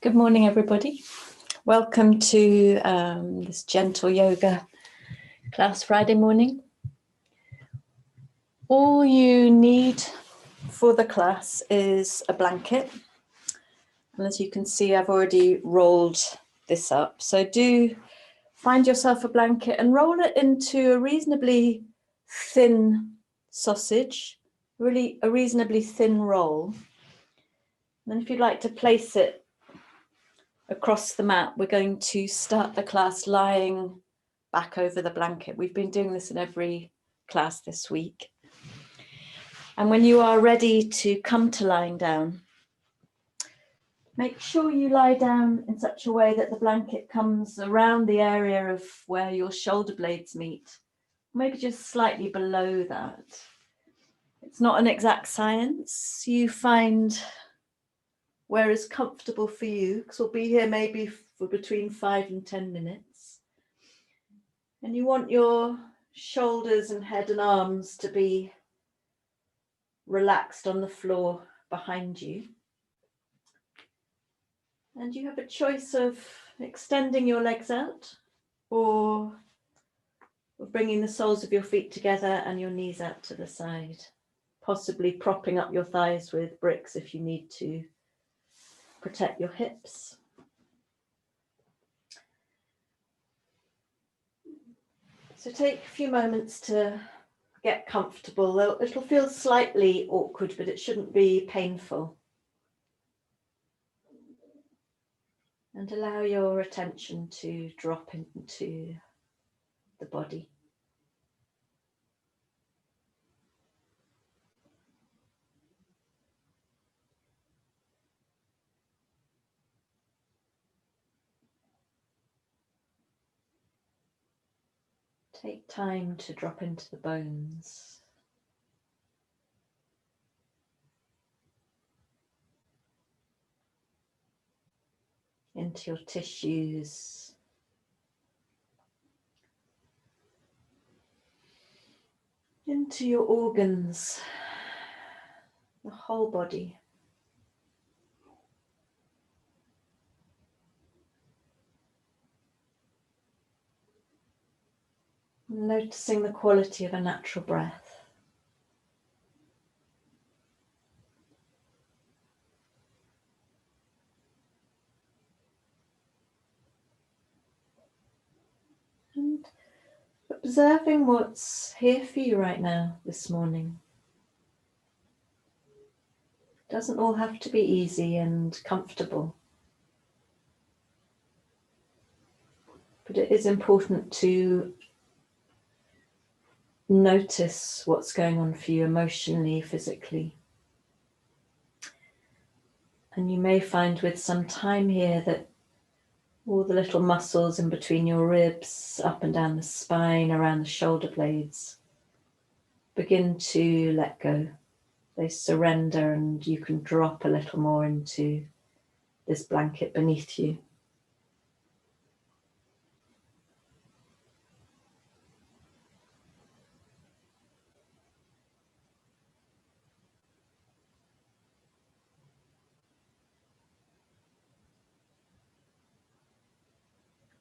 Good morning, everybody. Welcome to this gentle yoga class Friday morning. All you need for the class is a blanket. And as you can see, I've already rolled this up. So do find yourself a blanket and roll it into a reasonably thin sausage, really a reasonably thin roll. And then if you'd like to place it across the mat, we're going to start the class lying back over the blanket. We've been doing this in every class this week. And when you are ready to come to lying down, make sure you lie down in such a way that the blanket comes around the area of where your shoulder blades meet, maybe just slightly below that. It's not an exact science. You find where is comfortable for you, because we'll be here maybe for between 5 and 10 minutes. And you want your shoulders and head and arms to be relaxed on the floor behind you. And you have a choice of extending your legs out or bringing the soles of your feet together and your knees out to the side, possibly propping up your thighs with bricks if you need to protect your hips. So take a few moments to get comfortable. It'll feel slightly awkward, but it shouldn't be painful. And allow your attention to drop into the body. Take time to drop into the bones. Into your tissues. Into your organs, the whole body. Noticing the quality of a natural breath. And observing what's here for you right now, this morning. It doesn't all have to be easy and comfortable. But it is important to notice what's going on for you emotionally, physically. And you may find with some time here that all the little muscles in between your ribs, up and down the spine, around the shoulder blades, begin to let go. They surrender and you can drop a little more into this blanket beneath you.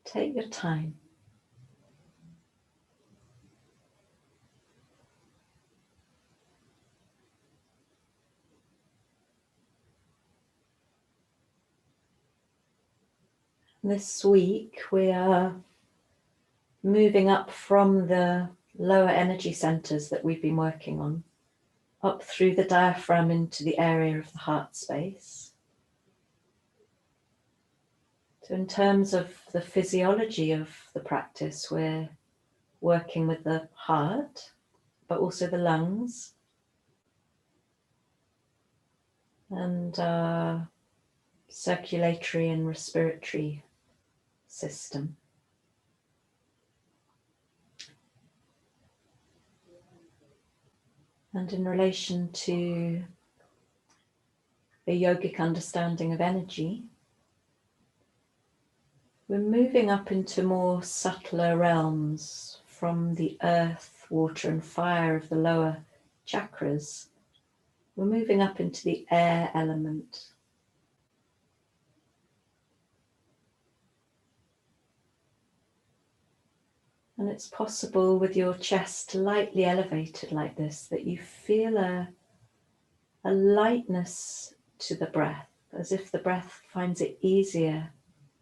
Take your time. This week we are moving up from the lower energy centers that we've been working on, up through the diaphragm into the area of the heart space. So in terms of the physiology of the practice, we're working with the heart, but also the lungs and our circulatory and respiratory system. And in relation to the yogic understanding of energy, we're moving up into more subtler realms from the earth, water and fire of the lower chakras. We're moving up into the air element. And it's possible with your chest lightly elevated like this that you feel a lightness to the breath, as if the breath finds it easier,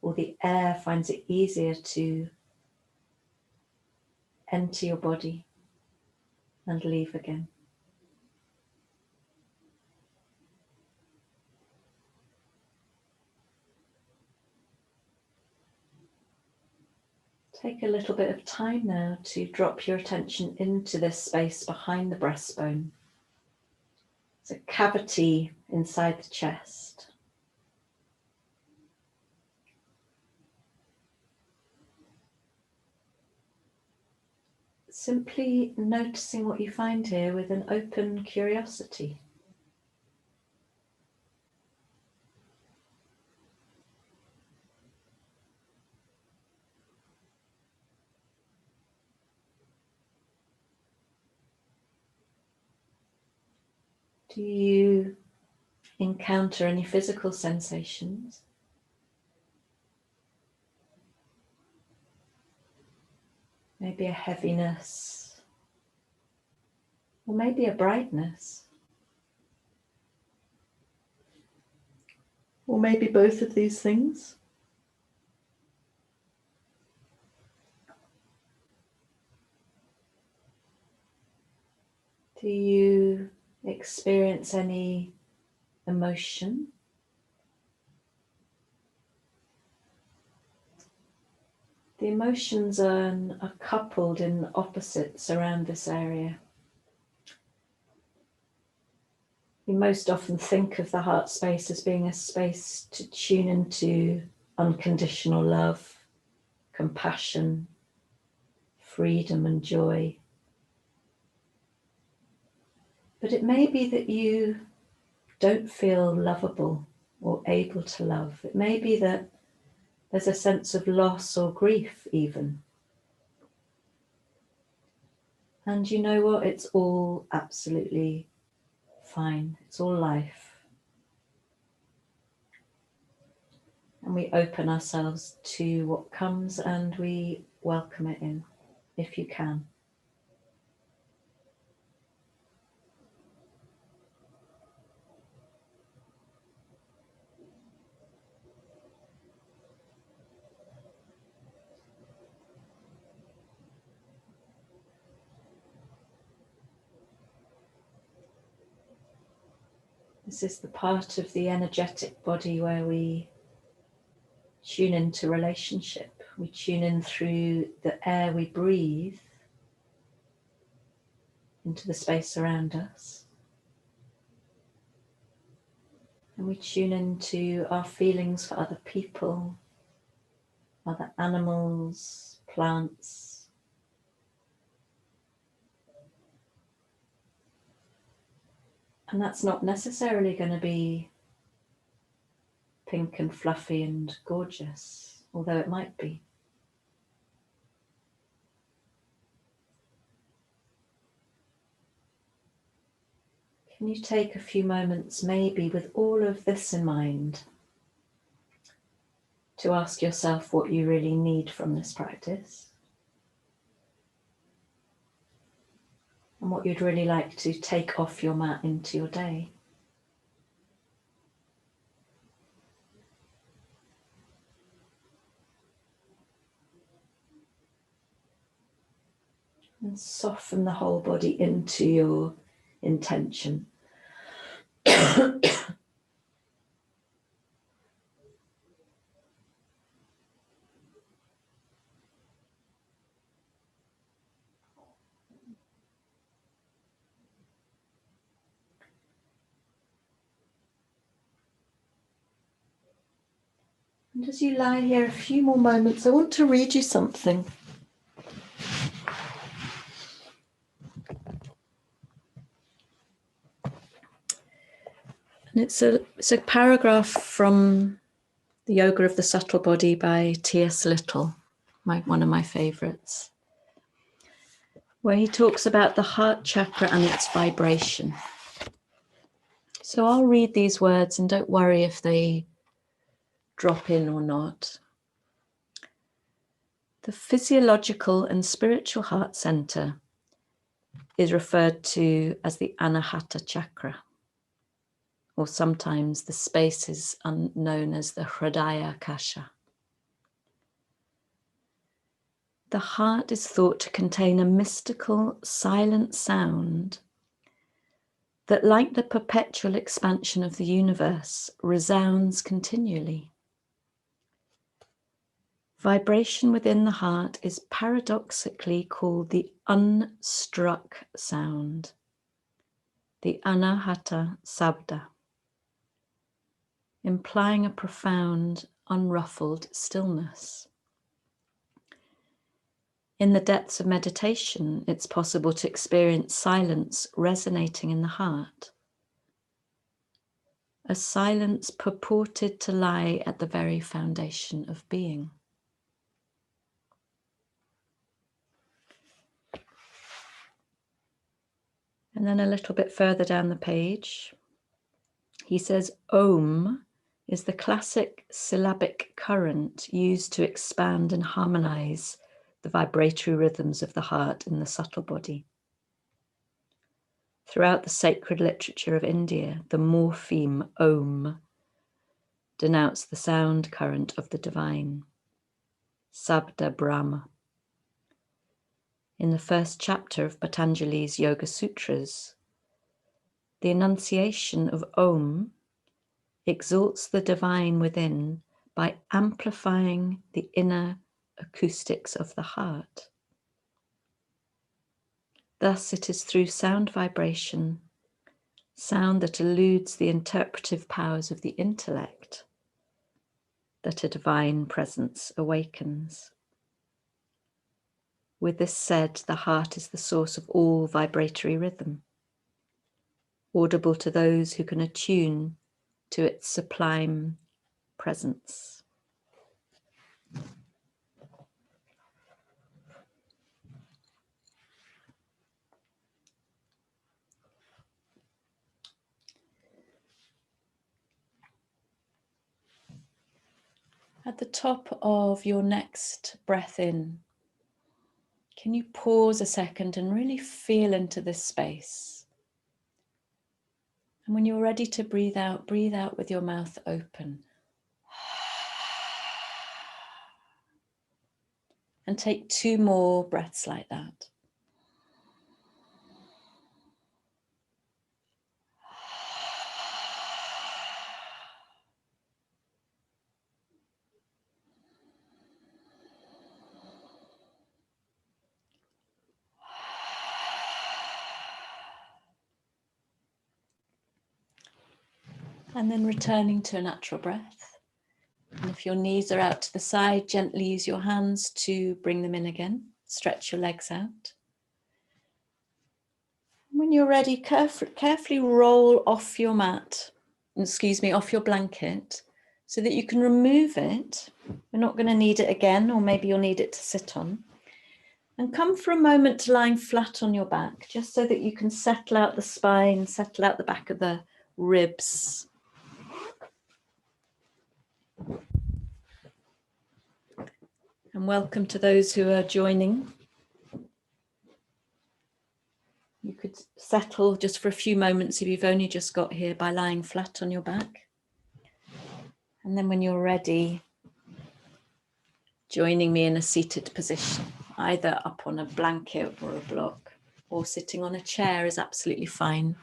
or the air finds it easier to enter your body and leave again. Take a little bit of time now to drop your attention into this space behind the breastbone. It's a cavity inside the chest. Simply noticing what you find here with an open curiosity. Do you encounter any physical sensations? Maybe a heaviness, or maybe a brightness, or maybe both of these things. Do you experience any emotion? The emotions are coupled in opposites around this area. We most often think of the heart space as being a space to tune into unconditional love, compassion, freedom and joy. But it may be that you don't feel lovable or able to love. It may be that there's a sense of loss or grief even. And you know what? It's all absolutely fine. It's all life. And we open ourselves to what comes and we welcome it in, if you can. This is the part of the energetic body where we tune into relationship. We tune in through the air we breathe into the space around us. And we tune into our feelings for other people, other animals, plants. And that's not necessarily going to be pink and fluffy and gorgeous, although it might be. Can you take a few moments, maybe with all of this in mind, to ask yourself what you really need from this practice? And what you'd really like to take off your mat into your day? And soften the whole body into your intention. And as you lie here a few more moments, I want to read you something. And it's a paragraph from The Yoga of the Subtle Body by T.S. Little, one of my favorites, where he talks about the heart chakra and its vibration. So I'll read these words and don't worry if they drop in or not. The physiological and spiritual heart center is referred to as the Anahata Chakra, or sometimes the space is known as the Hridaya Kasha. The heart is thought to contain a mystical, silent sound that, like the perpetual expansion of the universe, resounds continually. Vibration within the heart is paradoxically called the unstruck sound, the Anahata Sabda, implying a profound, unruffled stillness. In the depths of meditation, it's possible to experience silence resonating in the heart, a silence purported to lie at the very foundation of being. And then a little bit further down the page, he says, Om is the classic syllabic current used to expand and harmonize the vibratory rhythms of the heart in the subtle body. Throughout the sacred literature of India, the morpheme Om denotes the sound current of the divine, Sabda Brahma. In the first chapter of Patanjali's Yoga Sutras, the enunciation of Om exalts the divine within by amplifying the inner acoustics of the heart. Thus, it is through sound vibration, sound that eludes the interpretive powers of the intellect, that a divine presence awakens. With this said, the heart is the source of all vibratory rhythm, audible to those who can attune to its sublime presence. At the top of your next breath in, can you pause a second and really feel into this space? And when you're ready to breathe out with your mouth open. And take 2 more breaths like that. And then returning to a natural breath. And if your knees are out to the side, gently use your hands to bring them in again. Stretch your legs out. When you're ready, carefully roll off your off your blanket, so that you can remove it. We're not going to need it again, or maybe you'll need it to sit on. And come for a moment to lying flat on your back, just so that you can settle out the spine, settle out the back of the ribs. And welcome to those who are joining. You could settle just for a few moments if you've only just got here by lying flat on your back. And then when you're ready, joining me in a seated position, either up on a blanket or a block, or sitting on a chair is absolutely fine.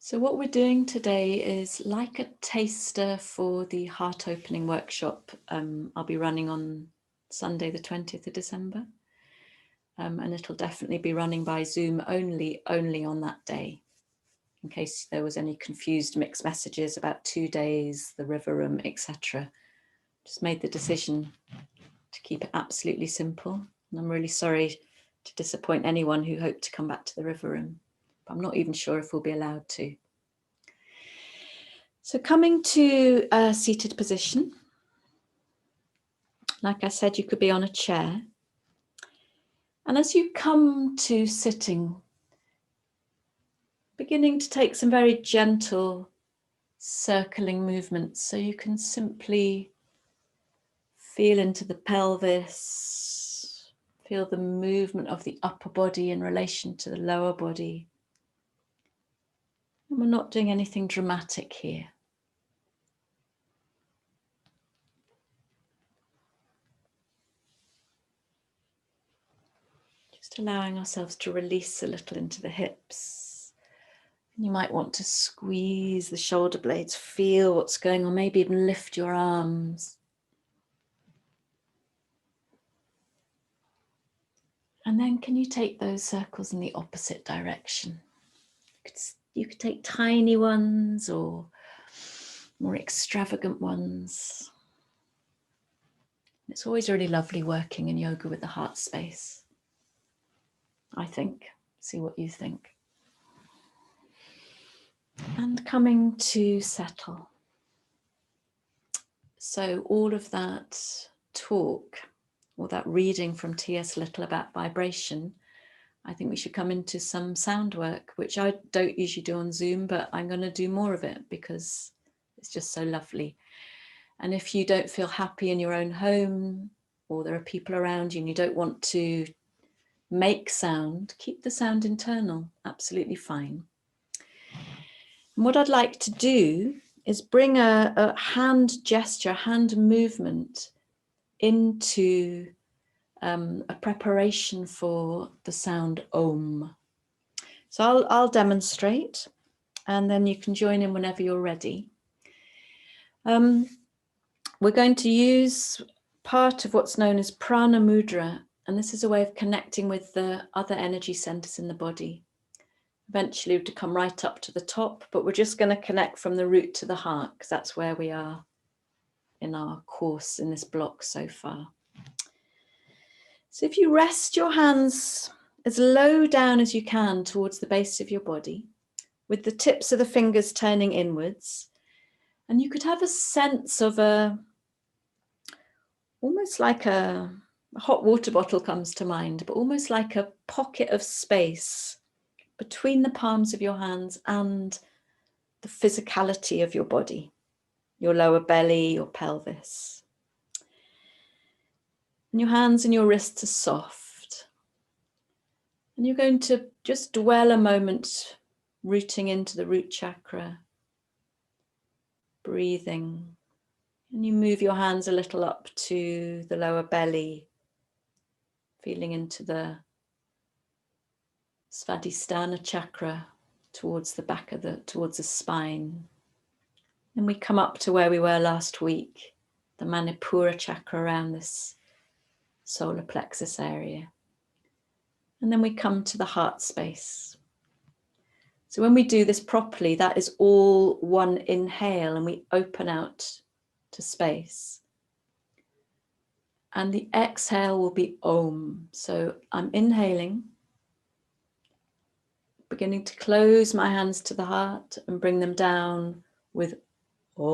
So what we're doing today is like a taster for the heart opening workshop I'll be running on Sunday the 20th of December. And it'll definitely be running by Zoom only on that day, in case there was any confused mixed messages about 2 days, the river room, etc. Just made the decision to keep it absolutely simple. And I'm really sorry to disappoint anyone who hoped to come back to the river room. But I'm not even sure if we'll be allowed to. So coming to a seated position, like I said, you could be on a chair. And as you come to sitting, beginning to take some very gentle circling movements. So you can simply feel into the pelvis, feel the movement of the upper body in relation to the lower body. And we're not doing anything dramatic here. Just allowing ourselves to release a little into the hips. And you might want to squeeze the shoulder blades, feel what's going on, maybe even lift your arms. And then can you take those circles in the opposite direction? You could take tiny ones or more extravagant ones. It's always really lovely working in yoga with the heart space, I think. See what you think. And coming to settle. So all of that talk, or that reading from T.S. Little about vibration, I think we should come into some sound work, which I don't usually do on Zoom, but I'm going to do more of it because it's just so lovely. And if you don't feel happy in your own home, or there are people around you and you don't want to make sound, keep the sound internal, absolutely fine. And what I'd like to do is bring a hand gesture, hand movement into a preparation for the sound Om. So I'll demonstrate, and then you can join in whenever you're ready. We're going to use part of what's known as Prana Mudra, and this is a way of connecting with the other energy centers in the body. Eventually to come right up to the top, but we're just going to connect from the root to the heart, because that's where we are in our course in this block so far. So if you rest your hands as low down as you can towards the base of your body, with the tips of the fingers turning inwards, and you could have a sense of almost like a hot water bottle comes to mind, but almost like a pocket of space between the palms of your hands and the physicality of your body, your lower belly, your pelvis. And your hands and your wrists are soft. And you're going to just dwell a moment, rooting into the root chakra, breathing. And you move your hands a little up to the lower belly, feeling into the Svadhisthana chakra towards the back of towards the spine. And we come up to where we were last week, the Manipura chakra around this solar plexus area. And then we come to the heart space. So when we do this properly, that is all one inhale, and we open out to space. And the exhale will be Om. So I'm inhaling, beginning to close my hands to the heart and bring them down with Om.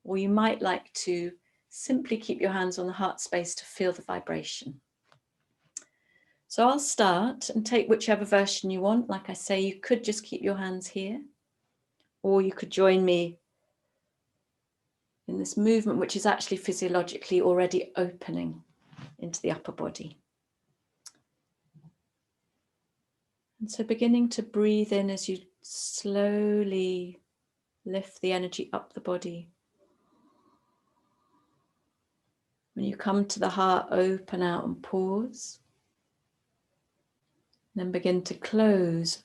Or you might like to simply keep your hands on the heart space to feel the vibration. So I'll start and take whichever version you want. Like I say, you could just keep your hands here, or you could join me in this movement, which is actually physiologically already opening into the upper body. And so beginning to breathe in as you slowly lift the energy up the body. When you come to the heart, open out and pause. Then begin to close.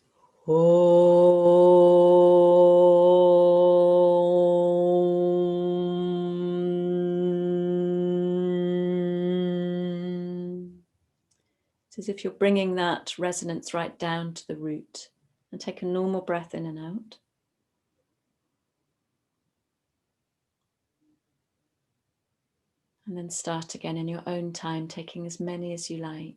It's as if you're bringing that resonance right down to the root. And take a normal breath in and out. And then start again in your own time, taking as many as you like.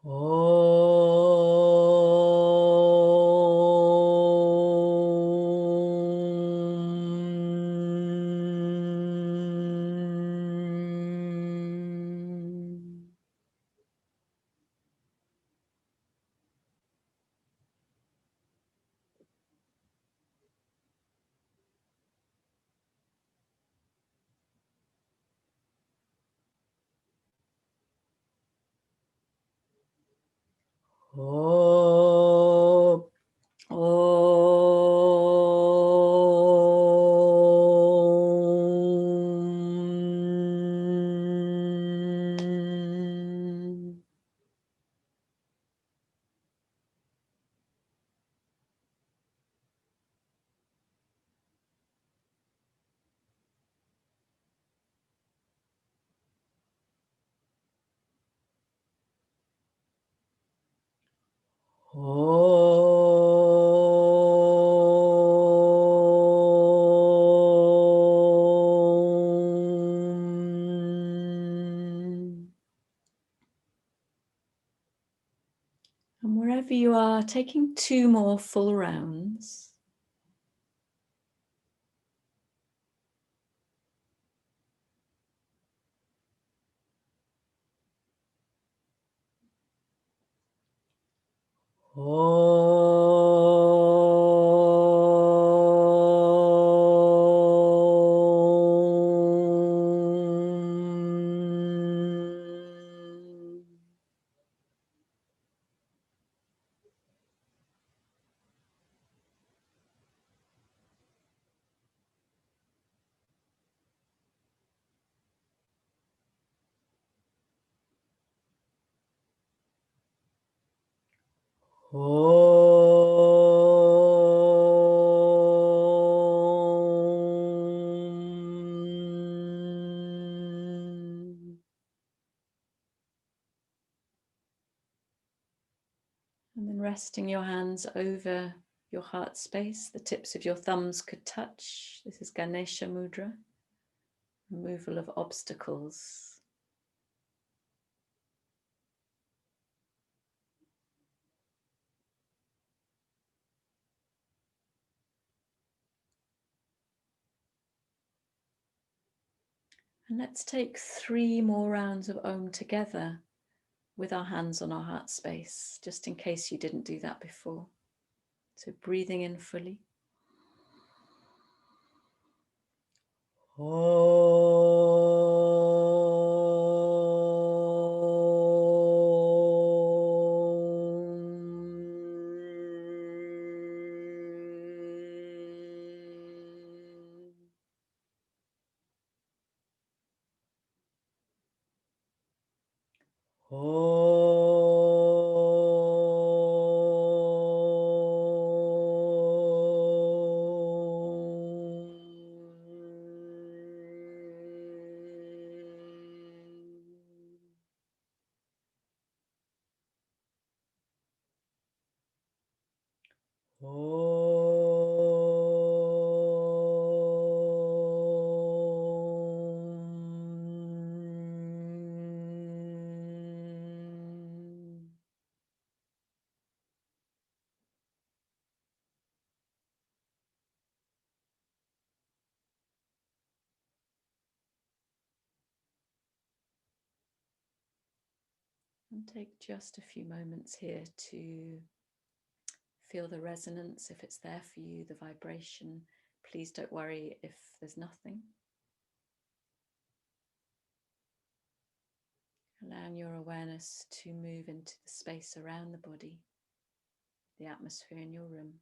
Om. Om. And wherever you are, taking 2 more full rounds. And then resting your hands over your heart space, the tips of your thumbs could touch. This is Ganesha Mudra, removal of obstacles. And let's take 3 more rounds of Om together with our hands on our heart space, just in case you didn't do that before. So breathing in fully. And take just a few moments here to feel the resonance, if it's there for you, the vibration. Please don't worry if there's nothing. Allowing your awareness to move into the space around the body, the atmosphere in your room.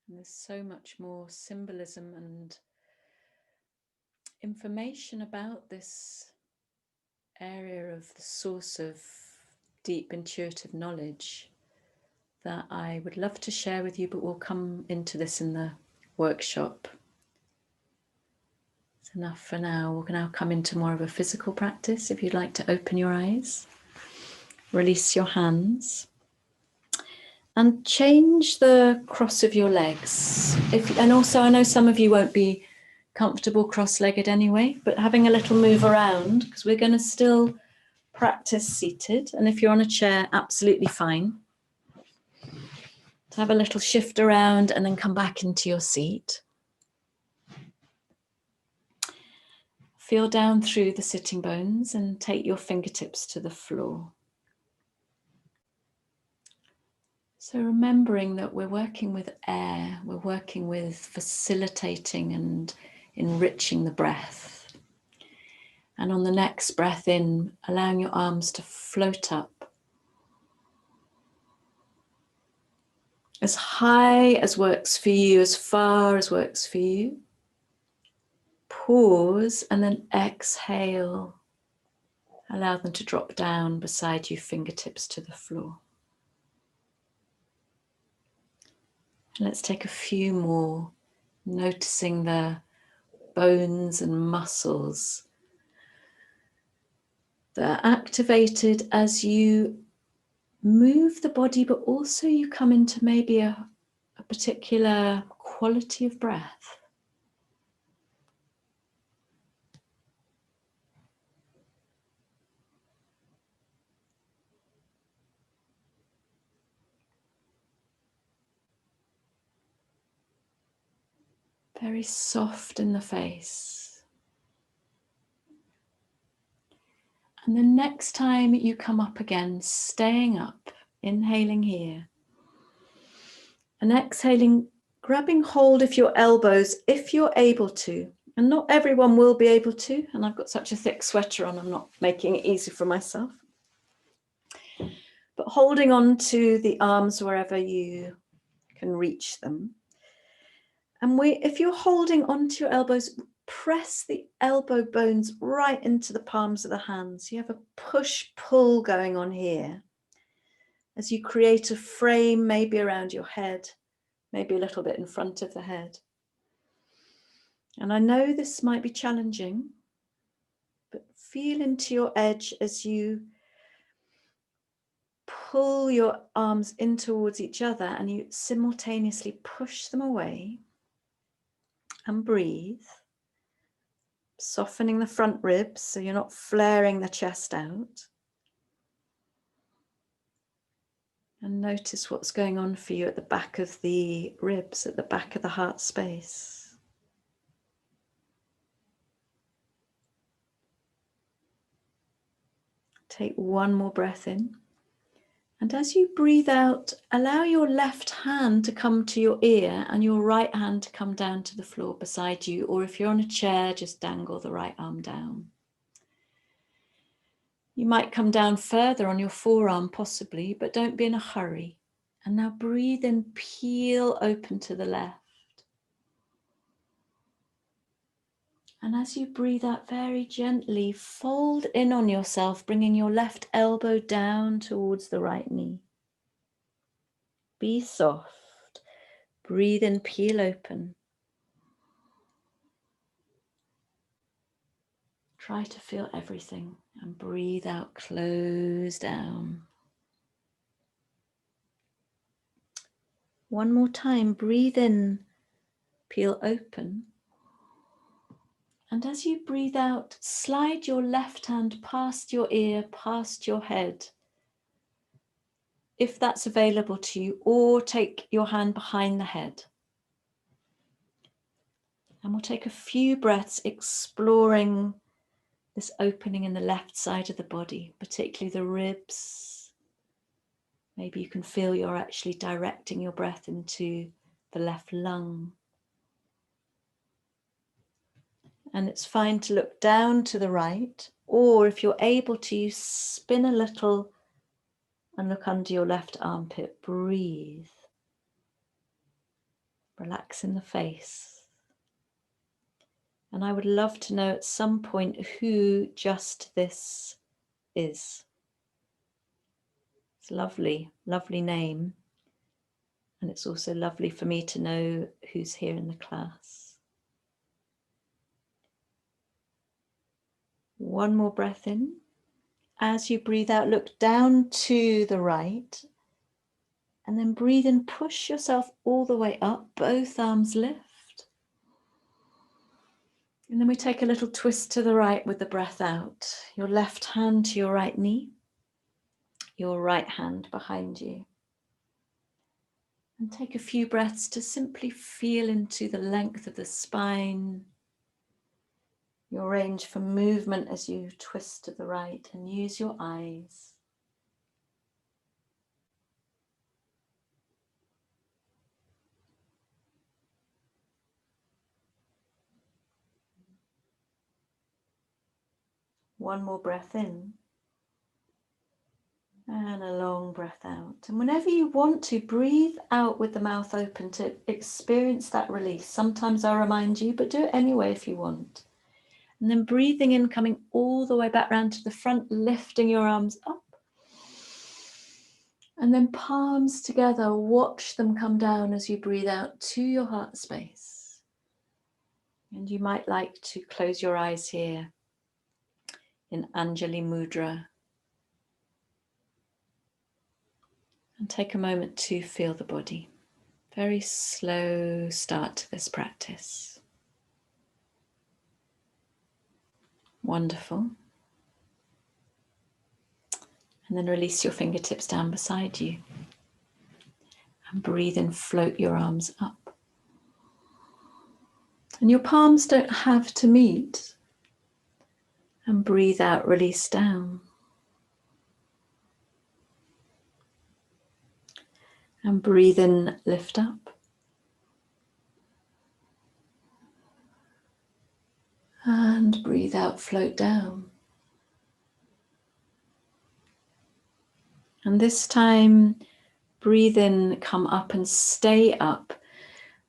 And there's so much more symbolism and information about this area of the source of deep intuitive knowledge that I would love to share with you, but we'll come into this in the workshop. It's enough for now. We'll now come into more of a physical practice. If you'd like to open your eyes, release your hands. And change the cross of your legs. And also, I know some of you won't be comfortable cross-legged anyway, but having a little move around, because we're going to still practice seated. And if you're on a chair, absolutely fine. To have a little shift around and then come back into your seat. Feel down through the sitting bones and take your fingertips to the floor. So remembering that we're working with air, we're working with facilitating and enriching the breath. And on the next breath in, allowing your arms to float up as high as works for you, as far as works for you. Pause and then exhale. Allow them to drop down beside you, fingertips to the floor. And let's take a few more, noticing the bones and muscles that are activated as you move the body, but also you come into maybe a particular quality of breath. Very soft in the face. And the next time you come up again, staying up, inhaling here, and exhaling, grabbing hold of your elbows if you're able to. And not everyone will be able to, and I've got such a thick sweater on, I'm not making it easy for myself. But holding on to the arms wherever you can reach them. And if you're holding onto your elbows, press the elbow bones right into the palms of the hands. You have a push-pull going on here as you create a frame maybe around your head, maybe a little bit in front of the head. And I know this might be challenging, but feel into your edge as you pull your arms in towards each other and you simultaneously push them away. And breathe, softening the front ribs so you're not flaring the chest out. And notice what's going on for you at the back of the ribs, at the back of the heart space. Take one more breath in. And as you breathe out, allow your left hand to come to your ear and your right hand to come down to the floor beside you. Or if you're on a chair, just dangle the right arm down. You might come down further on your forearm possibly, but don't be in a hurry. And now breathe in, peel open to the left. And as you breathe out very gently, fold in on yourself, bringing your left elbow down towards the right knee. Be soft. Breathe in, peel open. Try to feel everything and breathe out, close down. One more time, breathe in, peel open. And as you breathe out, slide your left hand past your ear, past your head, if that's available to you, or take your hand behind the head. And we'll take a few breaths exploring this opening in the left side of the body, particularly the ribs. Maybe you can feel you're actually directing your breath into the left lung. And it's fine to look down to the right, or if you're able to, you spin a little and look under your left armpit. Breathe. Relax in the face. And I would love to know at some point who just this is. It's a lovely, lovely name. And it's also lovely for me to know who's here in the class. One more breath in. As you breathe out, look down to the right. And then breathe in, push yourself all the way up, both arms lift. And then we take a little twist to the right with the breath out. Your left hand to your right knee, your right hand behind you. And take a few breaths to simply feel into the length of the spine, your range for movement as you twist to the right, and use your eyes. One more breath in. And a long breath out. And whenever you want to, breathe out with the mouth open to experience that release. Sometimes I'll remind you, but do it anyway if you want. And then breathing in, coming all the way back round to the front, lifting your arms up. And then palms together, watch them come down as you breathe out to your heart space. And you might like to close your eyes here in Anjali Mudra. And take a moment to feel the body. Very slow start to this practice. Wonderful. And then release your fingertips down beside you. And breathe in, float your arms up. And your palms don't have to meet. And breathe out, release down. And breathe in, lift up. And breathe out, float down. And this time, breathe in, come up and stay up.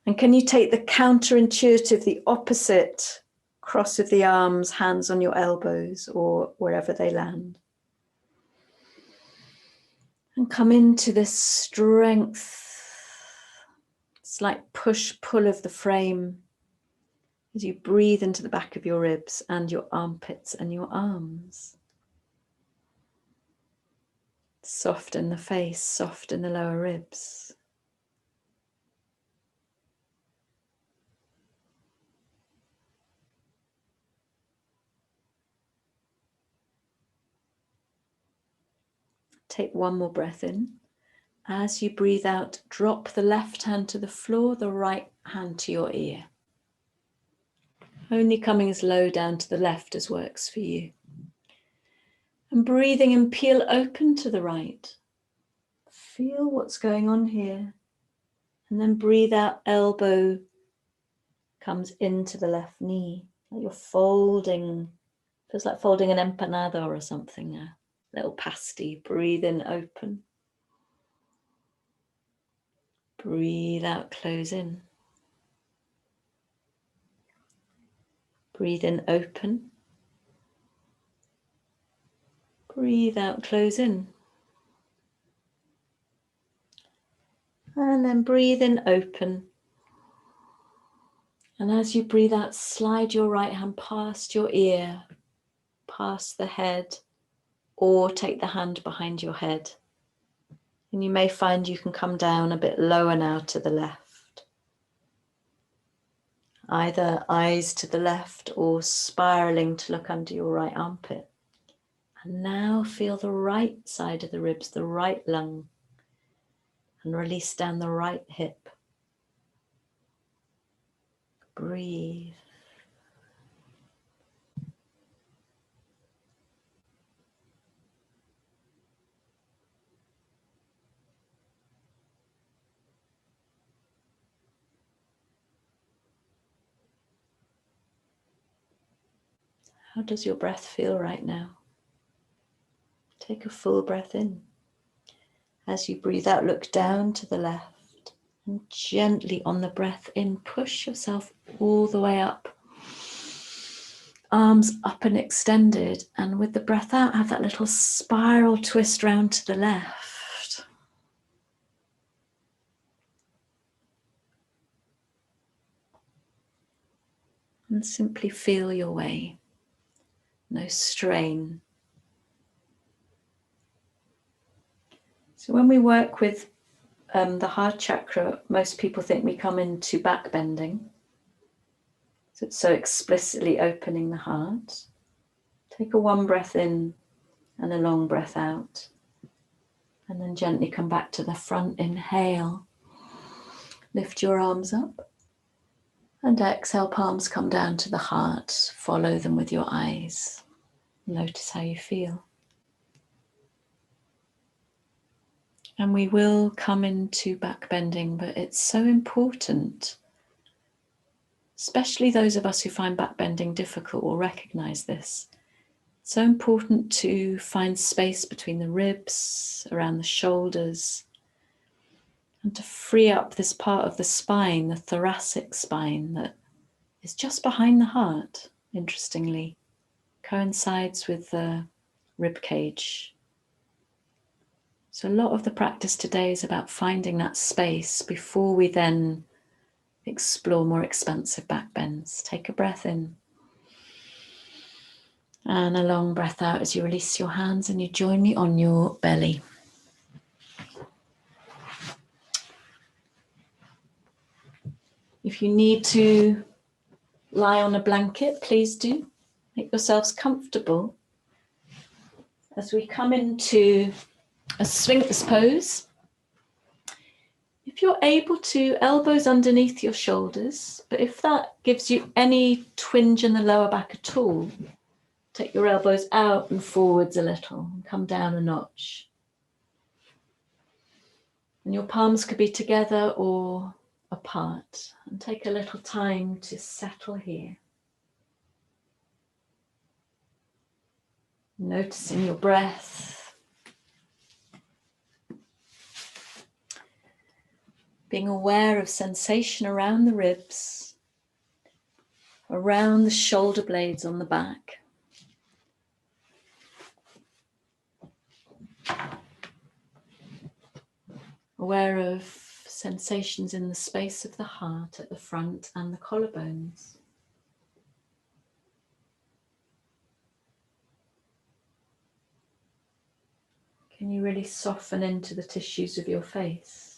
And can you take the counterintuitive, the opposite cross of the arms, hands on your elbows or wherever they land. And come into this strength. It's like push-pull of the frame as you breathe into the back of your ribs and your armpits and your arms. Soften the face, soften the lower ribs. Take one more breath in. As you breathe out, drop the left hand to the floor, the right hand to your ear. Only coming as low down to the left as works for you. And breathing in, peel open to the right. Feel what's going on here. And then breathe out, elbow comes into the left knee. Like you're folding, feels like folding an empanada or something, a little pasty. Breathe in, open. Breathe out, close in. Breathe in, open. Breathe out, close in. And then breathe in, open. And as you breathe out, slide your right hand past your ear, past the head, or take the hand behind your head. And you may find you can come down a bit lower now to the left. Either eyes to the left or spiraling to look under your right armpit. And now feel the right side of the ribs, the right lung. And release down the right hip. Breathe. How does your breath feel right now? Take a full breath in. As you breathe out, look down to the left and gently on the breath in, push yourself all the way up. Arms up and extended, and with the breath out, have that little spiral twist round to the left. And simply feel your way. No strain. So when we work with the heart chakra, most people think we come into back bending. So it's so explicitly opening the heart. Take a one breath in and a long breath out. And then gently come back to the front. Inhale. Lift your arms up. And exhale, palms come down to the heart. Follow them with your eyes. Notice how you feel. And we will come into back bending, but it's so important, especially those of us who find back bending difficult will recognize this. So important to find space between the ribs, around the shoulders, and to free up this part of the spine, the thoracic spine, that is just behind the heart, interestingly, coincides with the rib cage. So a lot of the practice today is about finding that space before we then explore more expansive back bends. Take a breath in and a long breath out as you release your hands and you join me on your belly. If you need to lie on a blanket, please do. Make yourselves comfortable as we come into a Sphinx pose. If you're able to, elbows underneath your shoulders, but if that gives you any twinge in the lower back at all, take your elbows out and forwards a little and come down a notch. And your palms could be together or apart, and take a little time to settle here. Noticing your breath. Being aware of sensation around the ribs, around the shoulder blades on the back. Aware of sensations in the space of the heart at the front and the collarbones. Can you really soften into the tissues of your face?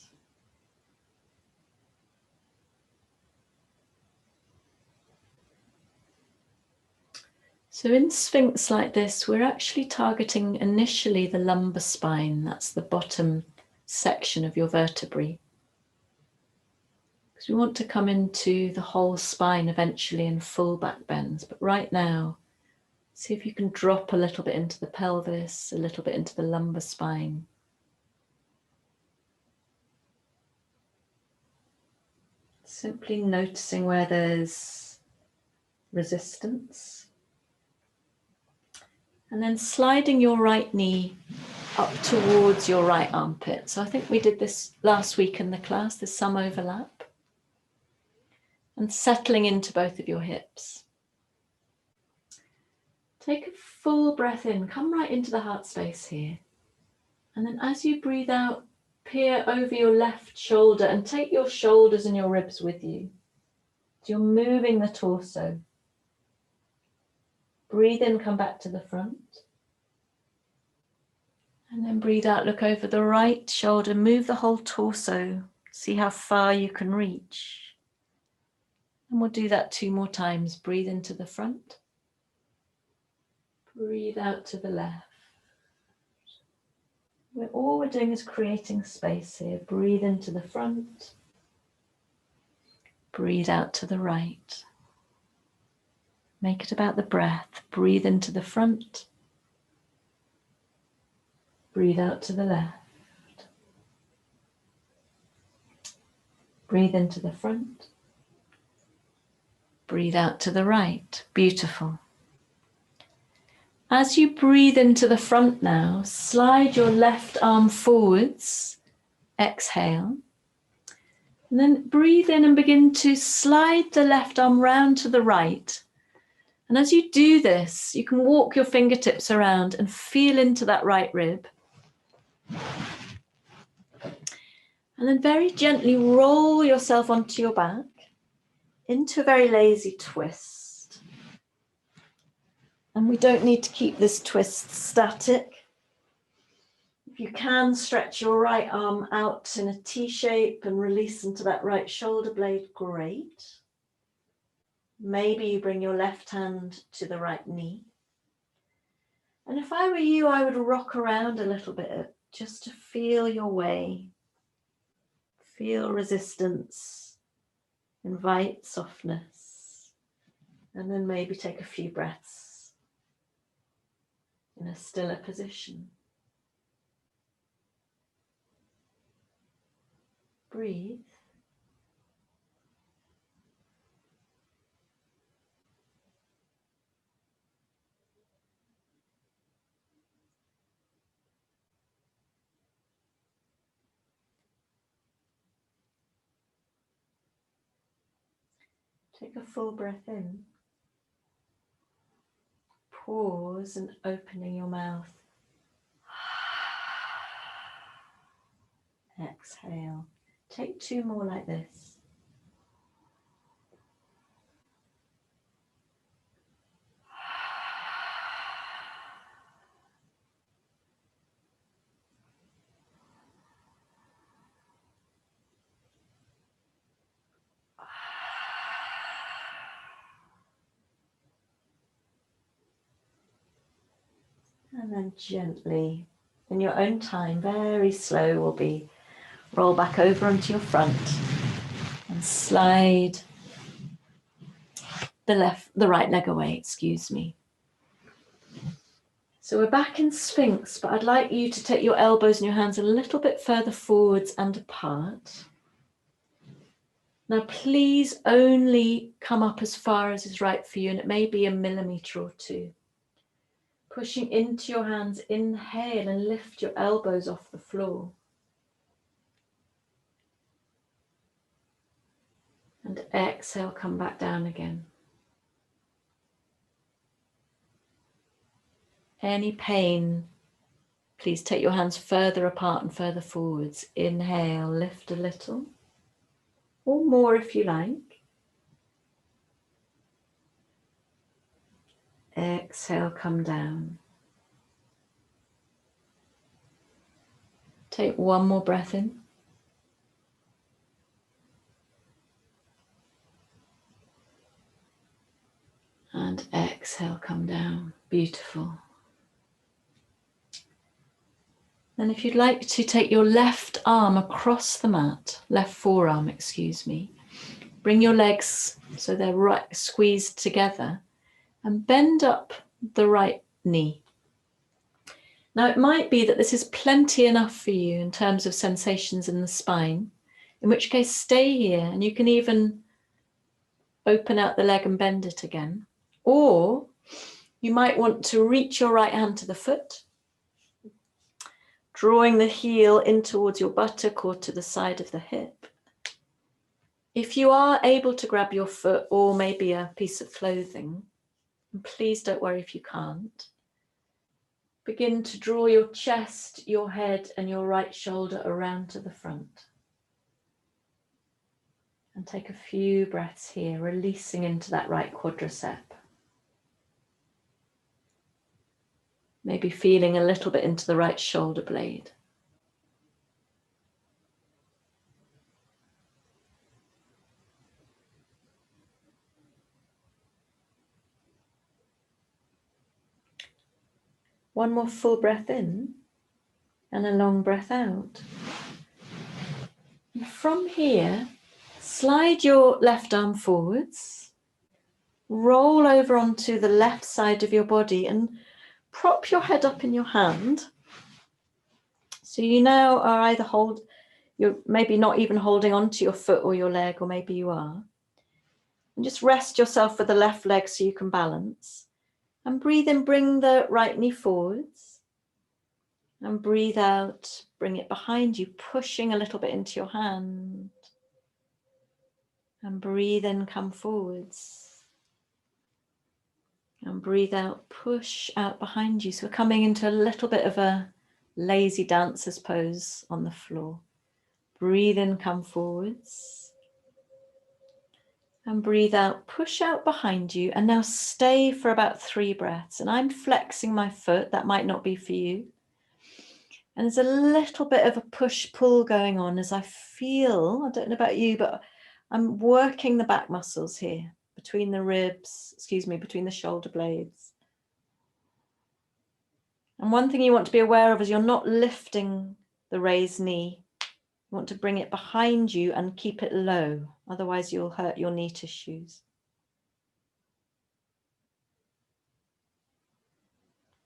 So in Sphinx like this, we're actually targeting initially the lumbar spine. That's the bottom section of your vertebrae. Because we want to come into the whole spine eventually in full back bends. But right now, see if you can drop a little bit into the pelvis, a little bit into the lumbar spine. Simply noticing where there's resistance. And then sliding your right knee up towards your right armpit. So I think we did this last week in the class, there's some overlap. And settling into both of your hips. Take a full breath in, come right into the heart space here. And then as you breathe out, peer over your left shoulder and take your shoulders and your ribs with you. So you're moving the torso. Breathe in, come back to the front. And then breathe out, look over the right shoulder, move the whole torso, see how far you can reach. And we'll do that 2 more times. Breathe into the front. Breathe out to the left. All we're doing is creating space here. Breathe into the front. Breathe out to the right. Make it about the breath. Breathe into the front. Breathe out to the left. Breathe into the front. Breathe out to the right. Beautiful. As you breathe into the front now, slide your left arm forwards. Exhale. And then breathe in and begin to slide the left arm round to the right. And as you do this, you can walk your fingertips around and feel into that right rib. And then very gently roll yourself onto your back into a very lazy twist. And we don't need to keep this twist static. If you can, stretch your right arm out in a T shape and release into that right shoulder blade, great. Maybe you bring your left hand to the right knee. And if I were you, I would rock around a little bit just to feel your way. Feel resistance, invite softness, and then maybe take a few breaths in a stiller position. Breathe. Take a full breath in. Pause and opening your mouth. Exhale. Take 2 more like this. And then gently, in your own time, very slow will be, roll back over onto your front and slide the right leg away, excuse me. So we're back in Sphinx, but I'd like you to take your elbows and your hands a little bit further forwards and apart. Now please only come up as far as is right for you, and it may be 1 millimeter or 2. Pushing into your hands, inhale and lift your elbows off the floor. And exhale, come back down again. Any pain, please take your hands further apart and further forwards. Inhale, lift a little, or more if you like. Exhale, come down. Take 1 more breath in. And exhale, come down. Beautiful. And if you'd like to take your left arm across the mat, left forearm, excuse me, bring your legs so they're right squeezed together and bend up the right knee. Now it might be that this is plenty enough for you in terms of sensations in the spine, in which case stay here, and you can even open out the leg and bend it again. Or you might want to reach your right hand to the foot, drawing the heel in towards your buttock or to the side of the hip. If you are able to grab your foot or maybe a piece of clothing, and please don't worry if you can't, begin to draw your chest, your head and your right shoulder around to the front. And take a few breaths here, releasing into that right quadricep. Maybe feeling a little bit into the right shoulder blade. One more full breath in and a long breath out. And from here, slide your left arm forwards, roll over onto the left side of your body and prop your head up in your hand. So you now are either you're maybe not even holding onto your foot or your leg, or maybe you are. And just rest yourself with the left leg so you can balance. And breathe in, bring the right knee forwards. And breathe out, bring it behind you, pushing a little bit into your hand. And breathe in, come forwards. And breathe out, push out behind you. So we're coming into a little bit of a lazy dancer's pose on the floor. Breathe in, come forwards. And breathe out, push out behind you. And now stay for about 3 breaths. And I'm flexing my foot. That might not be for you. And there's a little bit of a push-pull going on as I feel, I don't know about you, but I'm working the back muscles here, between the ribs, between the shoulder blades. And one thing you want to be aware of is you're not lifting the raised knee. You want to bring it behind you and keep it low, otherwise you'll hurt your knee tissues.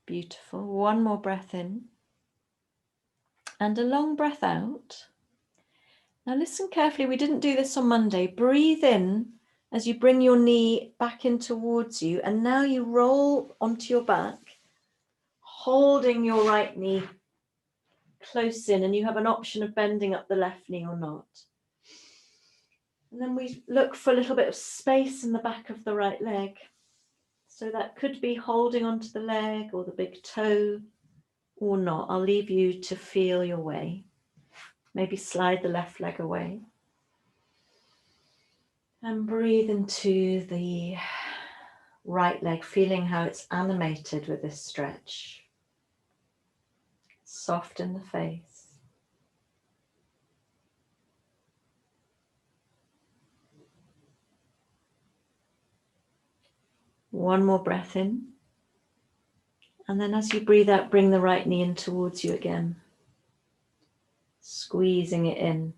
Beautiful. One more breath in. And a long breath out. Now listen carefully, we didn't do this on Monday. Breathe in as you bring your knee back in towards you, and now you roll onto your back, holding your right knee close in, and you have an option of bending up the left knee or not. And then we look for a little bit of space in the back of the right leg. So that could be holding onto the leg or the big toe or not. I'll leave you to feel your way. Maybe slide the left leg away. And breathe into the right leg, feeling how it's animated with this stretch. Soft in the face. One more breath in. And then as you breathe out, bring the right knee in towards you again. Squeezing it in.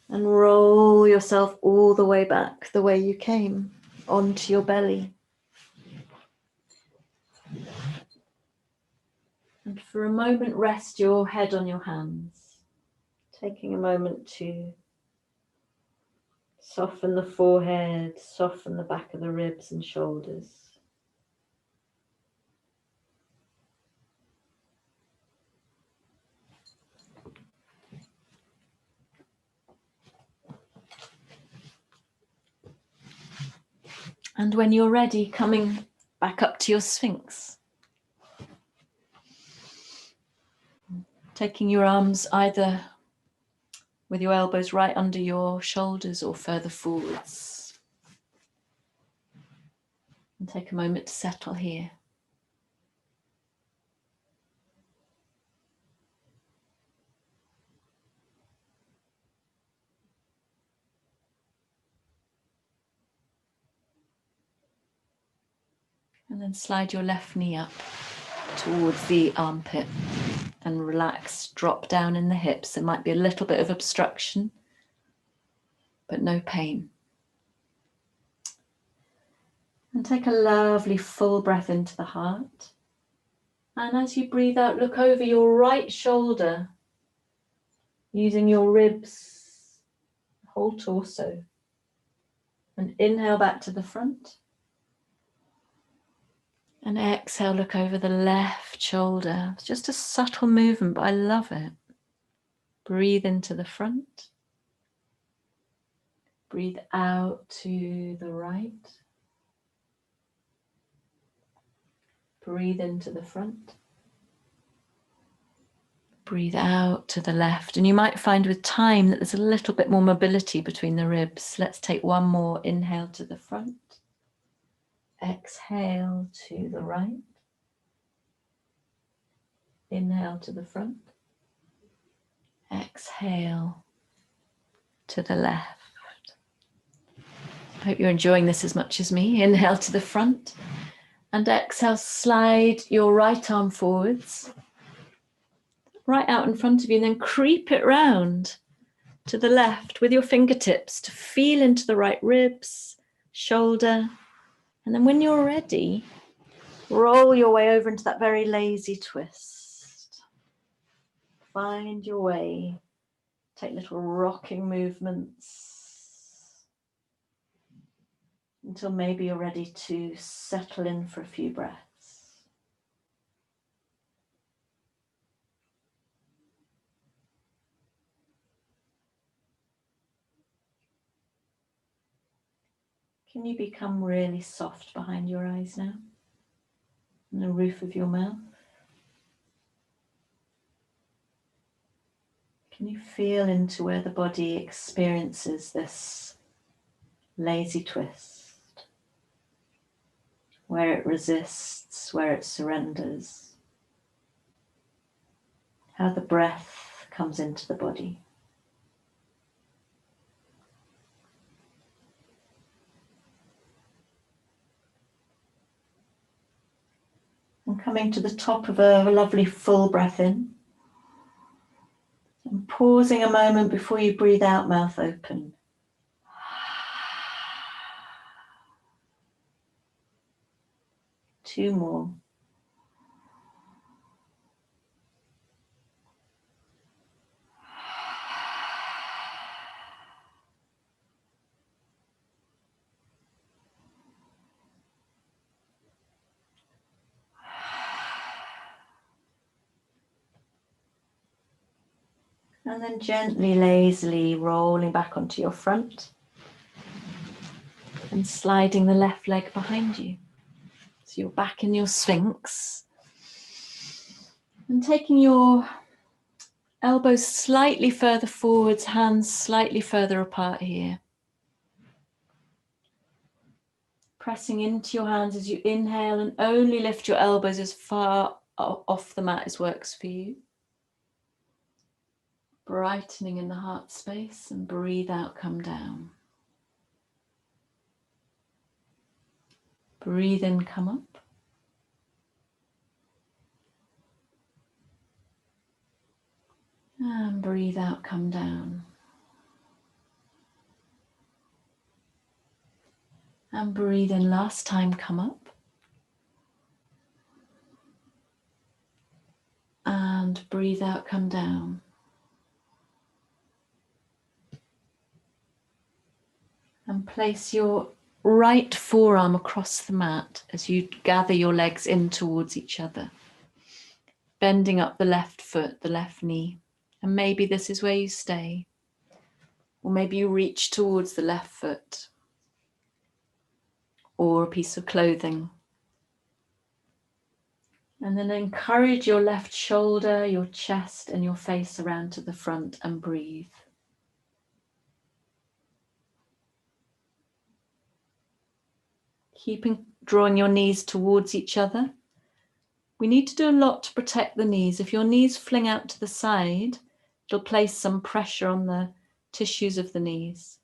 And roll yourself all the way back the way you came, onto your belly. And for a moment, rest your head on your hands, taking a moment to soften the forehead, soften the back of the ribs and shoulders. And when you're ready, coming back up to your Sphinx. Taking your arms either with your elbows right under your shoulders or further forwards. And take a moment to settle here. And then slide your left knee up towards the armpit and relax, drop down in the hips. There might be a little bit of obstruction, but no pain. And take a lovely full breath into the heart. And as you breathe out, look over your right shoulder, using your ribs, whole torso. And inhale back to the front. And exhale, look over the left shoulder. It's just a subtle movement, but I love it. Breathe into the front. Breathe out to the right. Breathe into the front. Breathe out to the left. And you might find with time that there's a little bit more mobility between the ribs. Let's take one more inhale to the front. Exhale to the right. Inhale to the front. Exhale to the left. I hope you're enjoying this as much as me. Inhale to the front and exhale, slide your right arm forwards, right out in front of you, and then creep it round to the left with your fingertips to feel into the right ribs, shoulder. And then when you're ready, roll your way over into that very lazy twist. Find your way. Take little rocking movements until maybe you're ready to settle in for a few breaths. Can you become really soft behind your eyes now? And the roof of your mouth? Can you feel into where the body experiences this lazy twist? Where it resists, where it surrenders? How the breath comes into the body. And coming to the top of a lovely full breath in. And pausing a moment before you breathe out, mouth open. Two more. And then gently, lazily rolling back onto your front and sliding the left leg behind you. So you're back in your Sphinx. And taking your elbows slightly further forwards, hands slightly further apart here. Pressing into your hands as you inhale and only lift your elbows as far off the mat as works for you. Brightening in the heart space, and breathe out, come down. Breathe in, come up. And breathe out, come down. And breathe in, last time, come up. And breathe out, come down. And place your right forearm across the mat as you gather your legs in towards each other. Bending up the left foot, the left knee. And maybe this is where you stay. Or maybe you reach towards the left foot. Or a piece of clothing. And then encourage your left shoulder, your chest and your face around to the front and breathe. Drawing your knees towards each other. We need to do a lot to protect the knees. If your knees fling out to the side, it'll place some pressure on the tissues of the knees.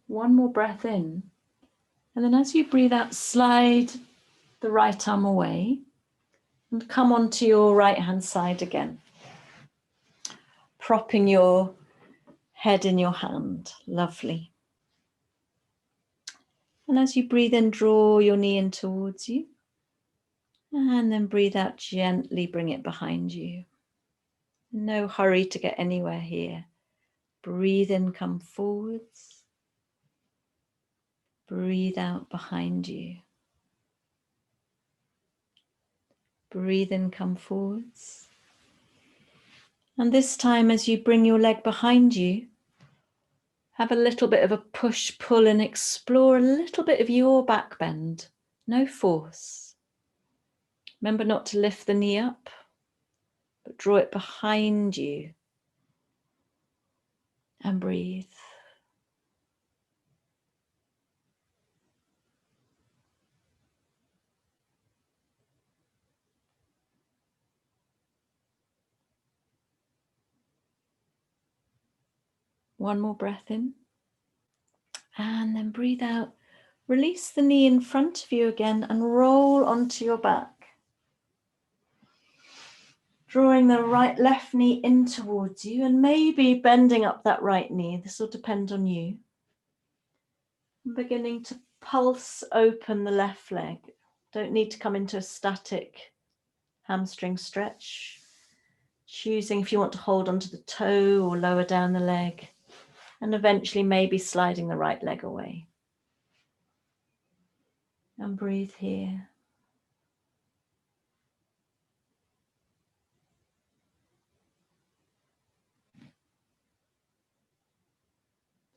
One more breath in. And then as you breathe out, slide the right arm away and come onto your right hand side again. Propping your head in your hand. Lovely. And as you breathe in, draw your knee in towards you. And then breathe out, gently bring it behind you. No hurry to get anywhere here. Breathe in, come forwards. Breathe out behind you. Breathe in, come forwards. And this time, as you bring your leg behind you, have a little bit of a push-pull and explore a little bit of your back bend. No force. Remember not to lift the knee up, but draw it behind you. And breathe. One more breath in. And then breathe out. Release the knee in front of you again and roll onto your back. Drawing the left knee in towards you and maybe bending up that right knee. This will depend on you. And beginning to pulse open the left leg. Don't need to come into a static hamstring stretch. Choosing if you want to hold onto the toe or lower down the leg. And eventually maybe sliding the right leg away. And breathe here.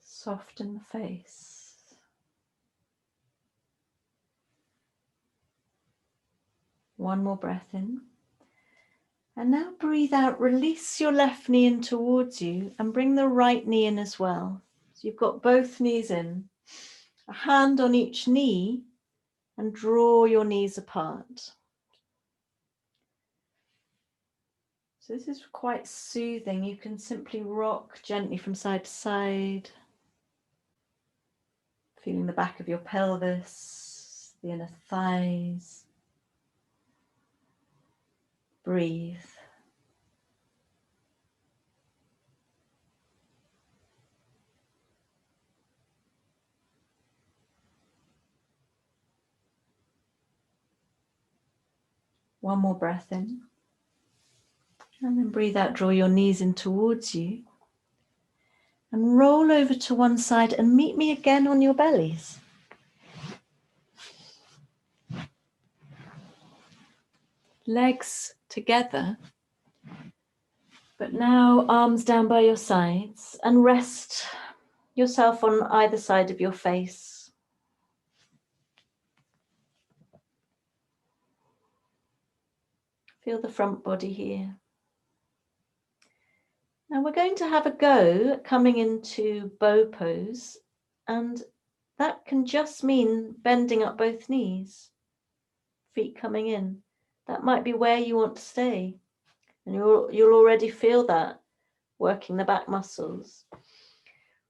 Soften the face. One more breath in. And now breathe out, release your left knee in towards you and bring the right knee in as well. So you've got both knees in. A hand on each knee and draw your knees apart. So this is quite soothing. You can simply rock gently from side to side. Feeling the back of your pelvis, the inner thighs. Breathe. One more breath in. And then breathe out, draw your knees in towards you. And roll over to one side and meet me again on your bellies. legs together. But now arms down by your sides and rest yourself on either side of your face. Feel the front body here. Now we're going to have a go at coming into bow pose, and that can just mean bending up both knees, feet coming in. That might be where you want to stay, and you'll already feel that working the back muscles.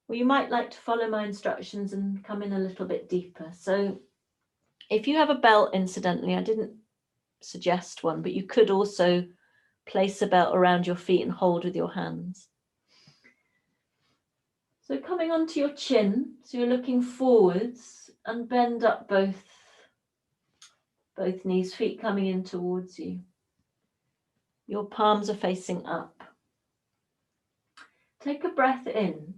Well, you might like to follow my instructions and come in a little bit deeper. So if you have a belt, incidentally, I didn't suggest one, but you could also place a belt around your feet and hold with your hands. So coming onto your chin, so you're looking forwards and bend up both knees, feet coming in towards you. Your palms are facing up. Take a breath in,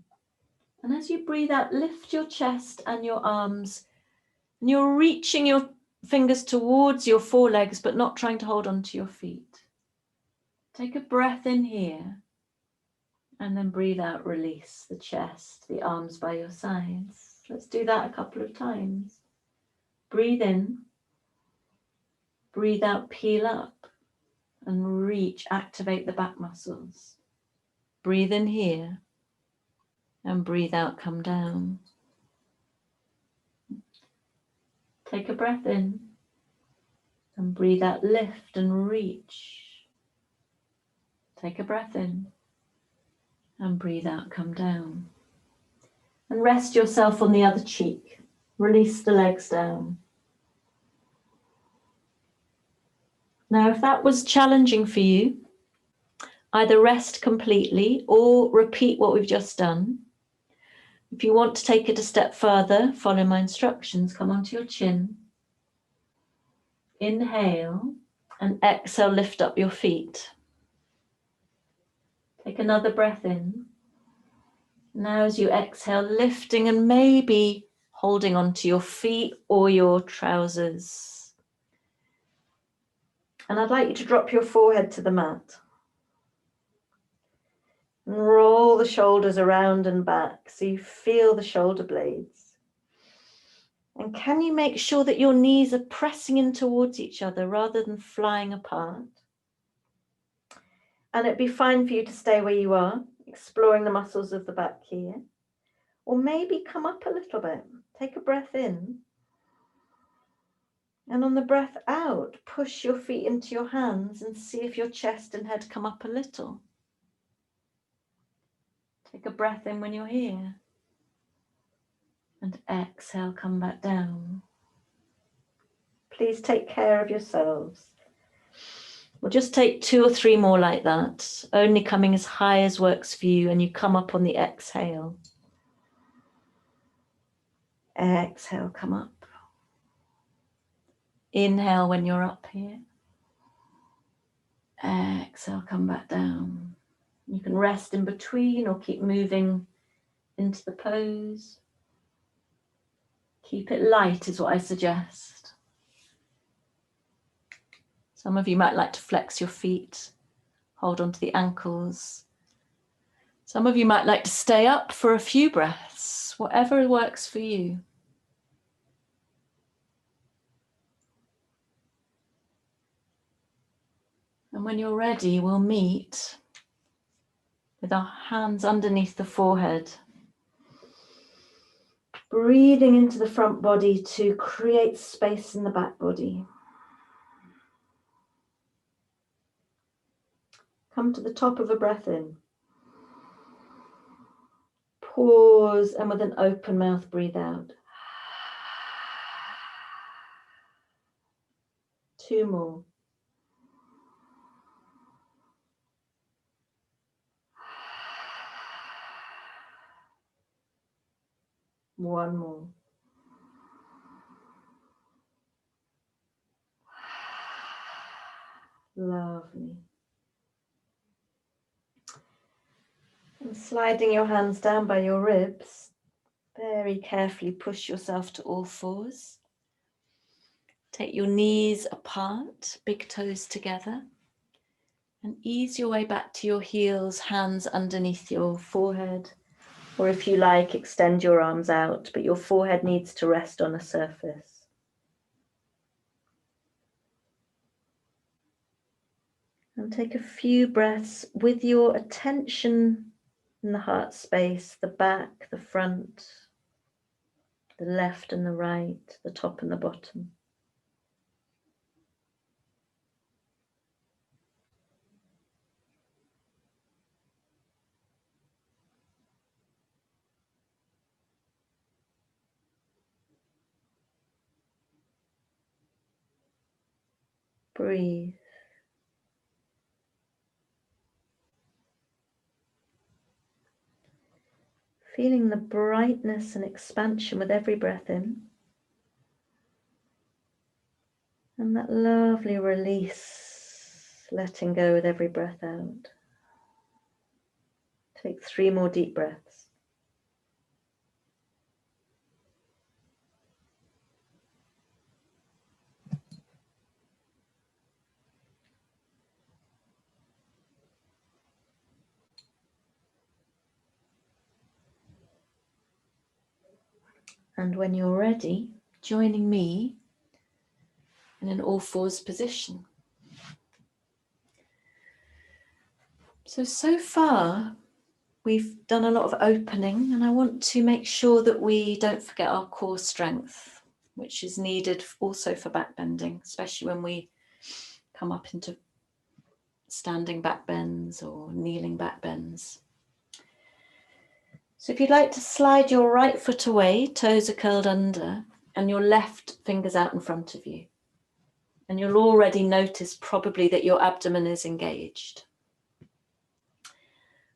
and as you breathe out, lift your chest and your arms, and you're reaching your fingers towards your forelegs, but not trying to hold onto your feet. Take a breath in here, and then breathe out, release the chest, the arms by your sides. Let's do that a couple of times. Breathe in, breathe out, peel up, and reach, activate the back muscles. Breathe in here, and breathe out, come down. Take a breath in, and breathe out, lift and reach. Take a breath in, and breathe out, come down. And rest yourself on the other cheek. Release the legs down. Now, if that was challenging for you, either rest completely or repeat what we've just done. If you want to take it a step further, follow my instructions. Come onto your chin. Inhale and exhale, lift up your feet. Take another breath in. Now as you exhale, lifting and maybe holding onto your feet or your trousers. And I'd like you to drop your forehead to the mat. And roll the shoulders around and back so you feel the shoulder blades. And can you make sure that your knees are pressing in towards each other rather than flying apart? And it'd be fine for you to stay where you are, exploring the muscles of the back here. Or maybe come up a little bit. Take a breath in. And on the breath out, push your feet into your hands and see if your chest and head come up a little. Take a breath in when you're here. And exhale, come back down. Please take care of yourselves. We'll just take 2 or 3 more like that, only coming as high as works for you, and you come up on the exhale. Exhale, come up. Inhale when you're up here. Exhale, come back down. You can rest in between or keep moving into the pose. Keep it light is what I suggest. Some of you might like to flex your feet, hold onto the ankles. Some of you might like to stay up for a few breaths, whatever works for you. And when you're ready, we'll meet with our hands underneath the forehead. Breathing into the front body to create space in the back body. Come to the top of a breath in. Pause and with an open mouth breathe out. 2 more. One more. Lovely. And sliding your hands down by your ribs, very carefully push yourself to all fours. Take your knees apart, big toes together, and ease your way back to your heels, hands underneath your forehead. Or if you like, extend your arms out, but your forehead needs to rest on a surface. And take a few breaths with your attention in the heart space, the back, the front, the left and the right, the top and the bottom. Breathe. Feeling the brightness and expansion with every breath in. And that lovely release, letting go with every breath out. Take 3 more deep breaths. And when you're ready, joining me in an all fours position. So far, we've done a lot of opening, and I want to make sure that we don't forget our core strength, which is needed also for back bending, especially when we come up into standing back bends or kneeling back bends. So if you'd like to slide your right foot away, toes are curled under, and your left fingers out in front of you. And you'll already notice probably that your abdomen is engaged.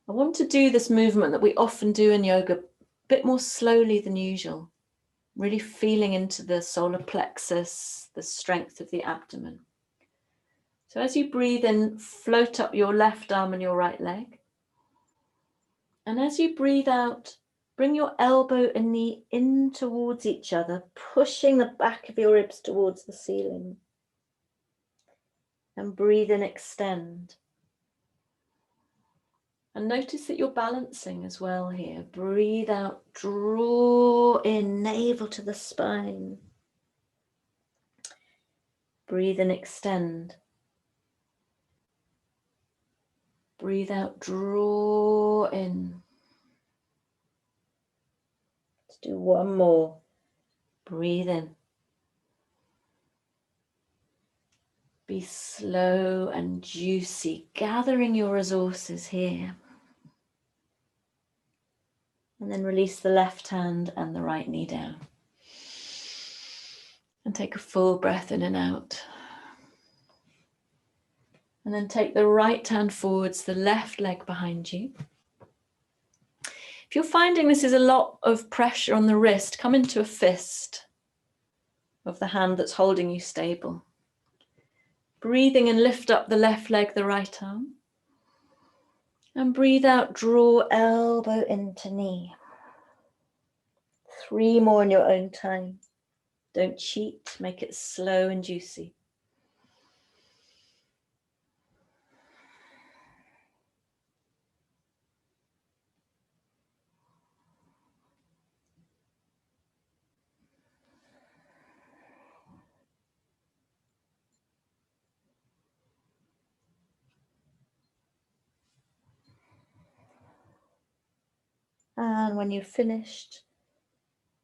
I want to do this movement that we often do in yoga a bit more slowly than usual, really feeling into the solar plexus, the strength of the abdomen. So as you breathe in, float up your left arm and your right leg. And as you breathe out, bring your elbow and knee in towards each other, pushing the back of your ribs towards the ceiling. And breathe in, extend. And notice that you're balancing as well here. Breathe out, draw in, navel to the spine. Breathe in, extend. Breathe out, draw in. Let's do one more. Breathe in. Be slow and juicy, gathering your resources here. And then release the left hand and the right knee down. And take a full breath in and out. And then take the right hand forwards, the left leg behind you. If you're finding this is a lot of pressure on the wrist, come into a fist of the hand that's holding you stable. Breathing and lift up the left leg, the right arm. And breathe out, draw elbow into knee. 3 more in your own time. Don't cheat, make it slow and juicy. And when you've finished,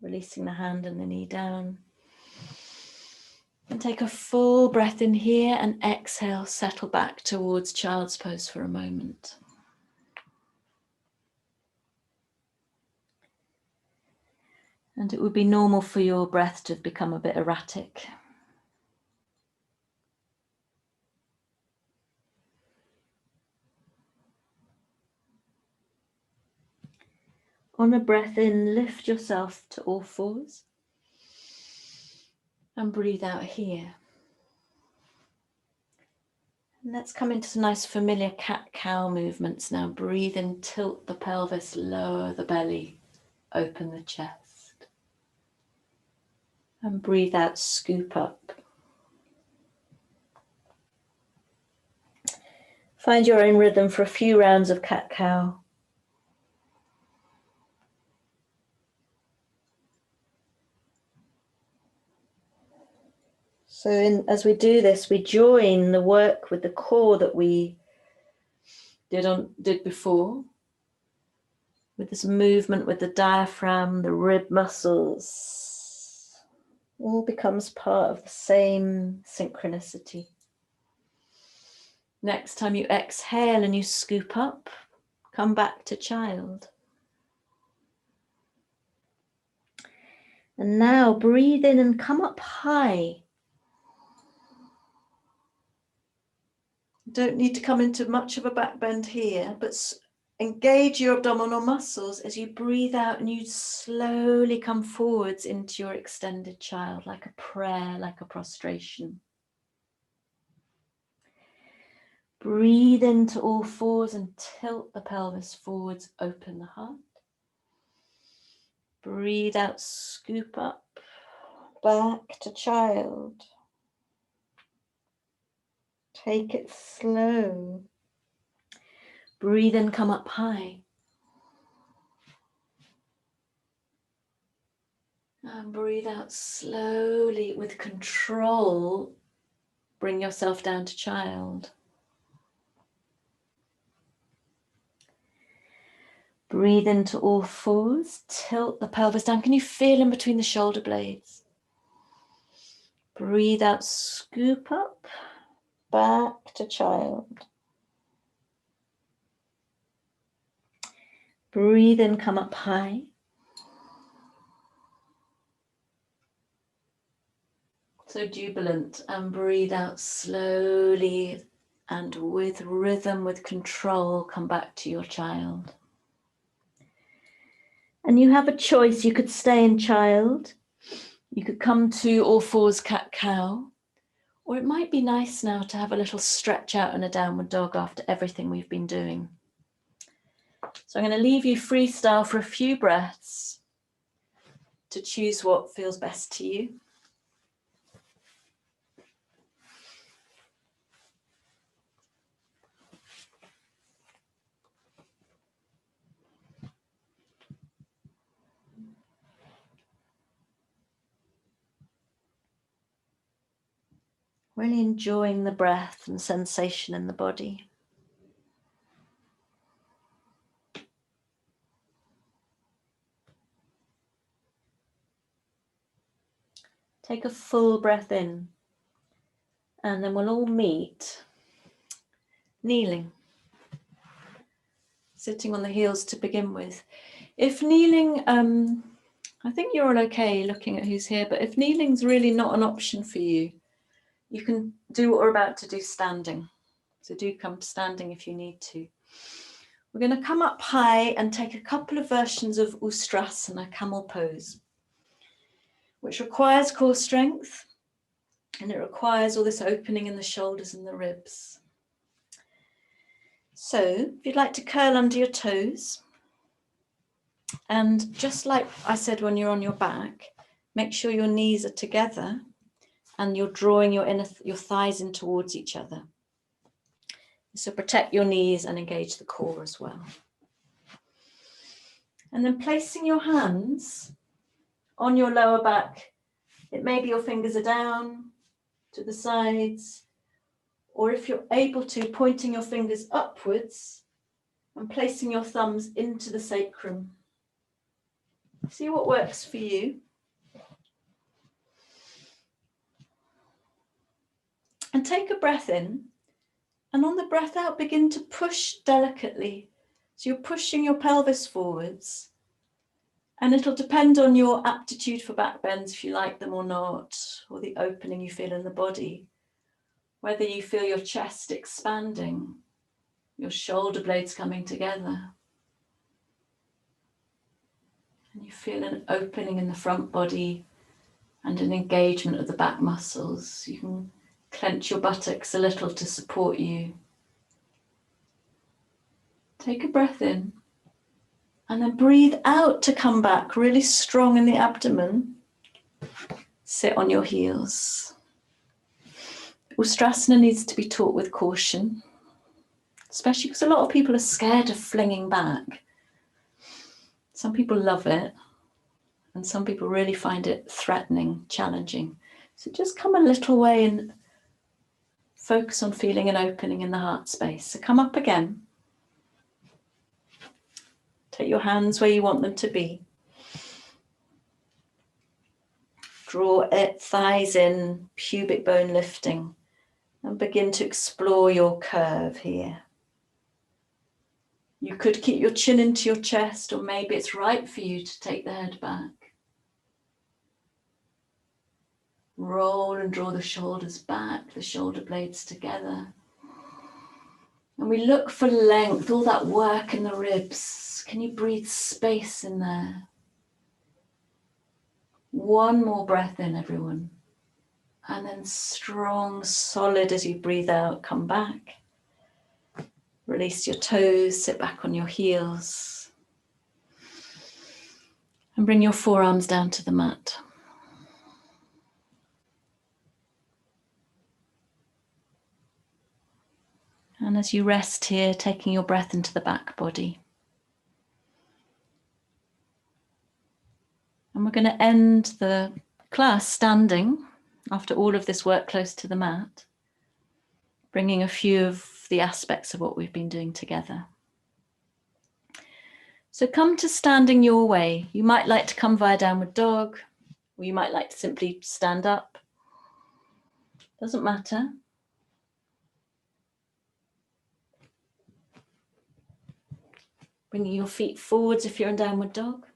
releasing the hand and the knee down. And take a full breath in here and exhale, settle back towards child's pose for a moment. And it would be normal for your breath to have become a bit erratic. On a breath in, lift yourself to all fours. And breathe out here. And let's come into some nice familiar cat-cow movements now. Breathe in, tilt the pelvis, lower the belly, open the chest. And breathe out, scoop up. Find your own rhythm for a few rounds of cat-cow. So as we do this, we join the work with the core that we did before, with this movement with the diaphragm, the rib muscles, all becomes part of the same synchronicity. Next time you exhale and you scoop up, come back to child. And now breathe in and come up high. Don't need to come into much of a back bend here, but engage your abdominal muscles as you breathe out and you slowly come forwards into your extended child, like a prayer, like a prostration. Breathe into all fours and tilt the pelvis forwards, open the heart. Breathe out, scoop up, back to child. Take it slow. Breathe in, come up high. And breathe out slowly with control. Bring yourself down to child. Breathe into all fours. Tilt the pelvis down. Can you feel in between the shoulder blades? Breathe out, scoop up, back to child. Breathe in, come up high. So jubilant, and breathe out slowly and with rhythm, with control, come back to your child. And you have a choice. You could stay in child. You could come to all fours, cat-cow. Or it might be nice now to have a little stretch out in a downward dog after everything we've been doing. So I'm going to leave you freestyle for a few breaths to choose what feels best to you. Really enjoying the breath and sensation in the body. Take a full breath in, and then we'll all meet kneeling, sitting on the heels to begin with. If kneeling, I think you're all okay looking at who's here, but if kneeling's really not an option for you, you can do what we're about to do standing. So do come standing if you need to. We're going to come up high and take a couple of versions of Ustrasana, Camel Pose, which requires core strength, and it requires all this opening in the shoulders and the ribs. So if you'd like to curl under your toes, and just like I said when you're on your back, make sure your knees are together and you're drawing your thighs in towards each other. So protect your knees and engage the core as well. And then placing your hands on your lower back, it may be your fingers are down to the sides, or if you're able to, pointing your fingers upwards and placing your thumbs into the sacrum. See what works for you. And take a breath in, and on the breath out, begin to push delicately. So you're pushing your pelvis forwards, and it'll depend on your aptitude for back bends, if you like them or not, or the opening you feel in the body, whether you feel your chest expanding, your shoulder blades coming together, and you feel an opening in the front body and an engagement of the back muscles. You can clench your buttocks a little to support you. Take a breath in and then breathe out to come back really strong in the abdomen. Sit on your heels. Ustrasana needs to be taught with caution. especially because a lot of people are scared of flinging back. Some people love it, and some people really find it threatening, challenging. So just come a little way and focus on feeling an opening in the heart space. So come up again. Take your hands where you want them to be. Draw it, thighs in, pubic bone lifting, and begin to explore your curve here. You could keep your chin into your chest, or maybe it's right for you to take the head back. Roll and draw the shoulders back, the shoulder blades together. And we look for length, all that work in the ribs. Can you breathe space in there? One more breath in, everyone. And then strong, solid as you breathe out, come back. Release your toes, sit back on your heels. And bring your forearms down to the mat. And as you rest here, taking your breath into the back body. And we're going to end the class standing after all of this work close to the mat, bringing a few of the aspects of what we've been doing together. So come to standing your way. You might like to come via downward dog, or you might like to simply stand up. Doesn't matter. Bringing your feet forwards if you're in downward dog.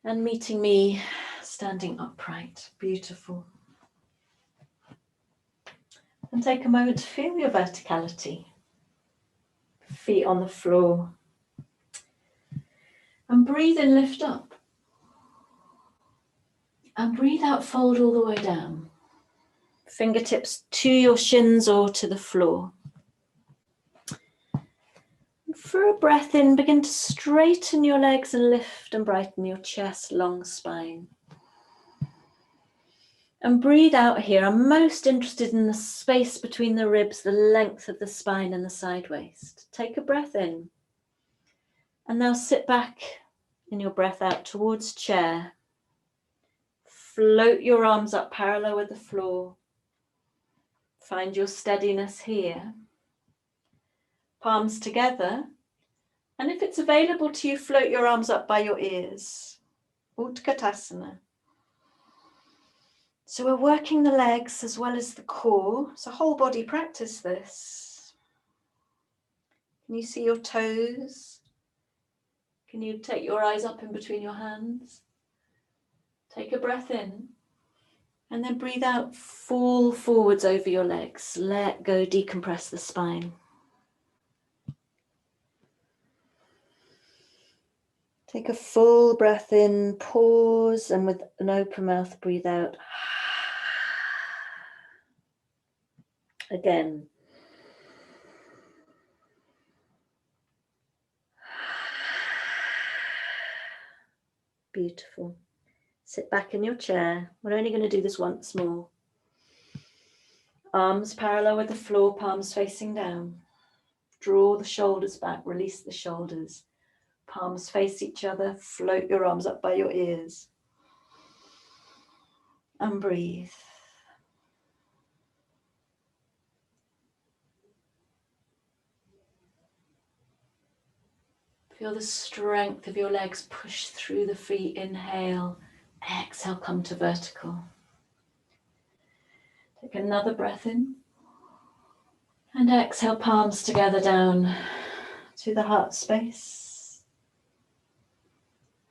And meeting me standing upright. Beautiful. And take a moment to feel your verticality. Feet on the floor. And breathe in, lift up. And breathe out, fold all the way down. Fingertips to your shins or to the floor. For a breath in, begin to straighten your legs and lift and brighten your chest, long spine. And breathe out here. I'm most interested in the space between the ribs, the length of the spine and the side waist. Take a breath in. And now sit back in your breath out towards chair. Float your arms up parallel with the floor. Find your steadiness here. Palms together. And if it's available to you, float your arms up by your ears. Utkatasana. So we're working the legs as well as the core. So whole body practice this. Can you see your toes? Can you take your eyes up in between your hands? Take a breath in. And then breathe out, fall forwards over your legs. Let go, decompress the spine. Take a full breath in, pause, and with an open mouth, breathe out. Again. Beautiful. Sit back in your chair. We're only going to do this once more. Arms parallel with the floor, palms facing down. Draw the shoulders back, release the shoulders. Palms face each other, float your arms up by your ears. And breathe. Feel the strength of your legs push through the feet. Inhale, exhale, come to vertical. Take another breath in. And exhale, palms together down to the heart space.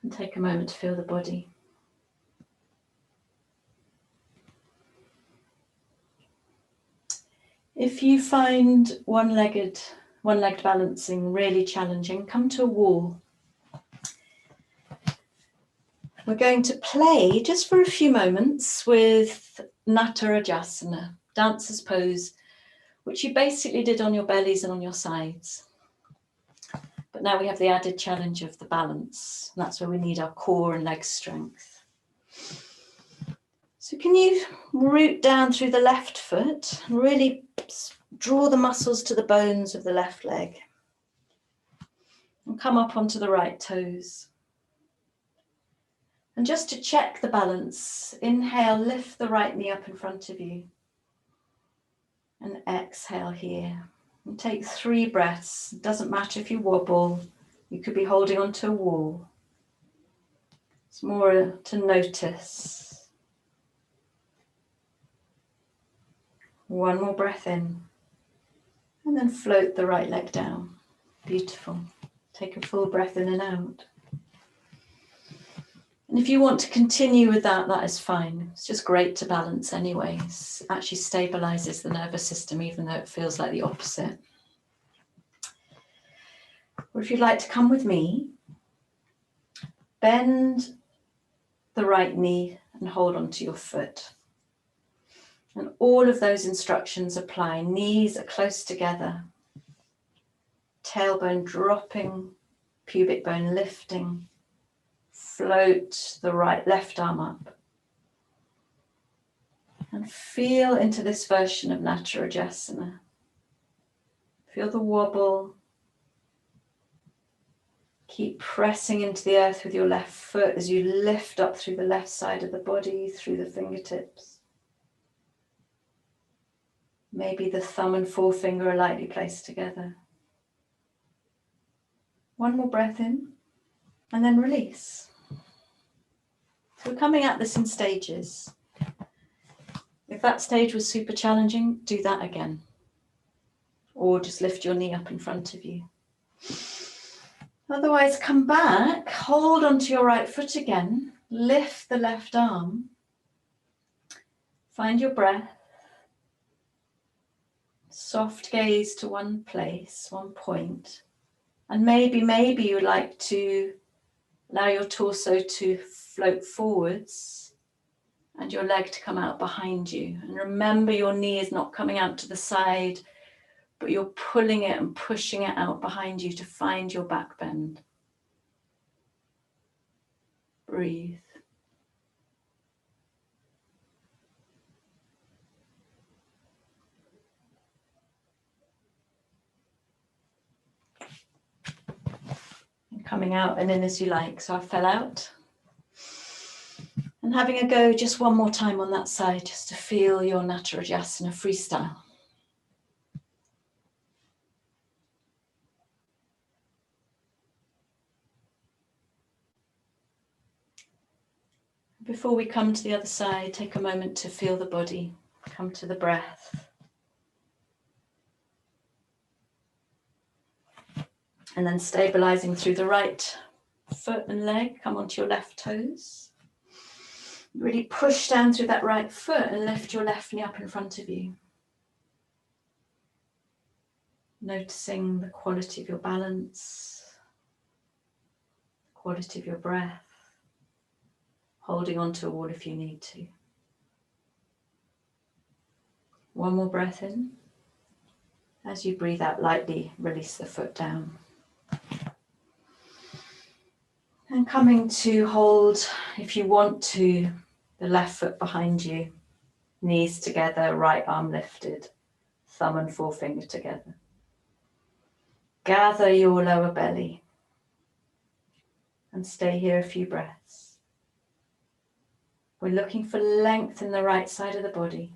And take a moment to feel the body. If you find one-legged balancing really challenging, come to a wall. We're going to play just for a few moments with Natarajasana, dancer's pose, which you basically did on your bellies and on your sides. But now we have the added challenge of the balance. And that's where we need our core and leg strength. So can you root down through the left foot and really Draw the muscles to the bones of the left leg. And come up onto the right toes. And just to check the balance, inhale, lift the right knee up in front of you. And exhale here. And take 3 breaths. It doesn't matter if you wobble. You could be holding onto a wall. It's more to notice. 1 more breath in. And then float the right leg down. Beautiful. Take a full breath in and out. And if you want to continue with that, that is fine. It's just great to balance anyway. It actually stabilizes the nervous system, even though it feels like the opposite. Or if you'd like to come with me, bend the right knee and hold onto your foot. And all of those instructions apply. Knees are close together. Tailbone dropping, pubic bone lifting. Float the left arm up. And feel into this version of Natarajasana. Feel the wobble. Keep pressing into the earth with your left foot as you lift up through the left side of the body, through the fingertips. Maybe the thumb and forefinger are lightly placed together. 1 more breath in, and then release. So we're coming at this in stages. If that stage was super challenging, do that again. Or just lift your knee up in front of you. Otherwise, come back, hold onto your right foot again, lift the left arm, find your breath, soft gaze to one place, one point, and maybe you would like to allow your torso to float forwards and your leg to come out behind you. And remember, your knee is not coming out to the side, but you're pulling it and pushing it out behind you to find your back bend. Breathe. And coming out and in as you like. So I fell out. And having a go just one more time on that side, just to feel your Natarajasana freestyle. Before we come to the other side, take a moment to feel the body, come to the breath. And then stabilizing through the right foot and leg, come onto your left toes. Really push down through that right foot and lift your left knee up in front of you. Noticing the quality of your balance, the quality of your breath. Holding onto a wall if you need to. 1 more breath in. As you breathe out, lightly release the foot down. And coming to hold, if you want to, the left foot behind you, knees together, right arm lifted, thumb and forefinger together. Gather your lower belly and stay here a few breaths. We're looking for length in the right side of the body,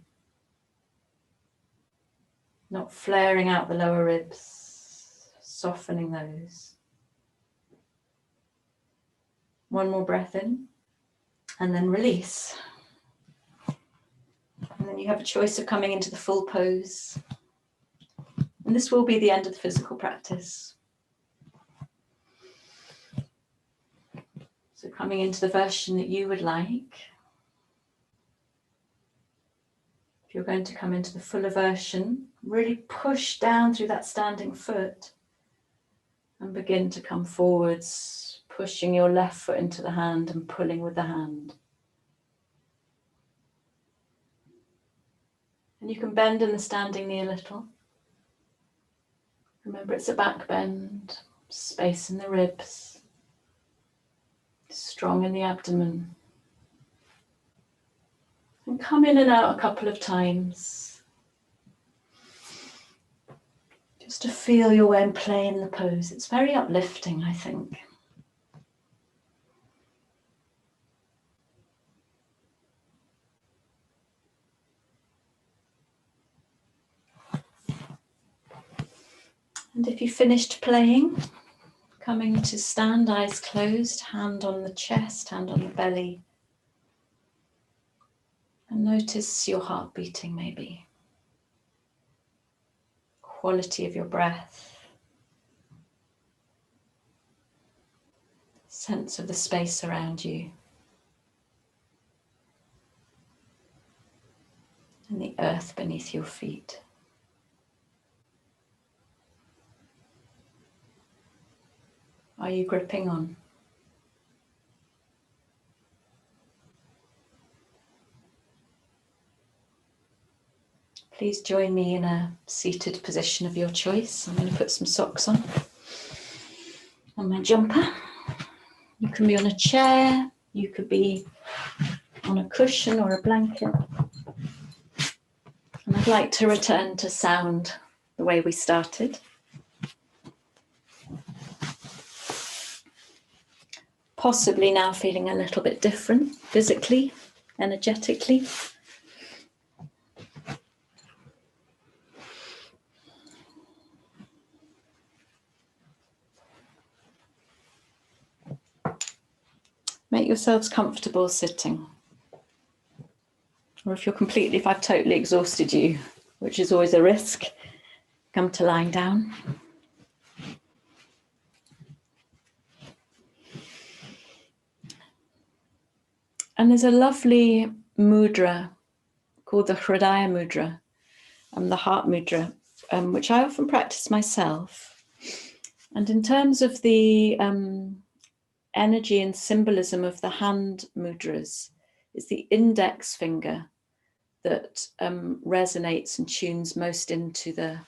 not flaring out the lower ribs, softening those. 1 more breath in and then release. And then you have a choice of coming into the full pose. And this will be the end of the physical practice. So coming into the version that you would like. If you're going to come into the fuller version, really push down through that standing foot and begin to come forwards, pushing your left foot into the hand and pulling with the hand. And you can bend in the standing knee a little. Remember, it's a back bend, space in the ribs, strong in the abdomen. And come in and out a couple of times. Just to feel your way and play in the pose. It's very uplifting, I think. And if you finished playing, coming to stand, eyes closed, hand on the chest, hand on the belly. And notice your heart beating maybe. Quality of your breath. Sense of the space around you. And the earth beneath your feet. Are you gripping on? Please join me in a seated position of your choice. I'm going to put some socks on my jumper. You can be on a chair, you could be on a cushion or a blanket. And I'd like to return to sound the way we started. Possibly now feeling a little bit different physically, energetically. Make yourselves comfortable sitting. Or if I've totally exhausted you, which is always a risk, come to lying down. And there's a lovely mudra called the Hridaya Mudra, the Heart Mudra, which I often practice myself. And in terms of the energy and symbolism of the hand mudras, it's the index finger that resonates and tunes most into the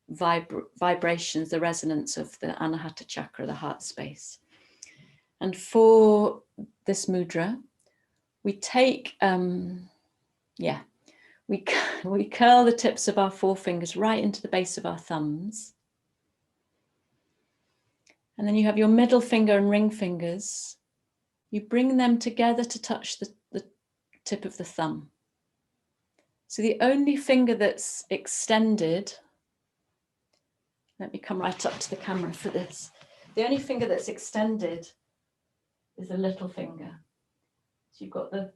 vibrations, the resonance of the Anahata Chakra, the heart space. And for this mudra, we take, we curl the tips of our forefingers right into the base of our thumbs. And then you have your middle finger and ring fingers. You bring them together to touch the tip of the thumb. So the only finger that's extended, let me come right up to the camera for this. The only finger that's extended is the little finger. So you've got the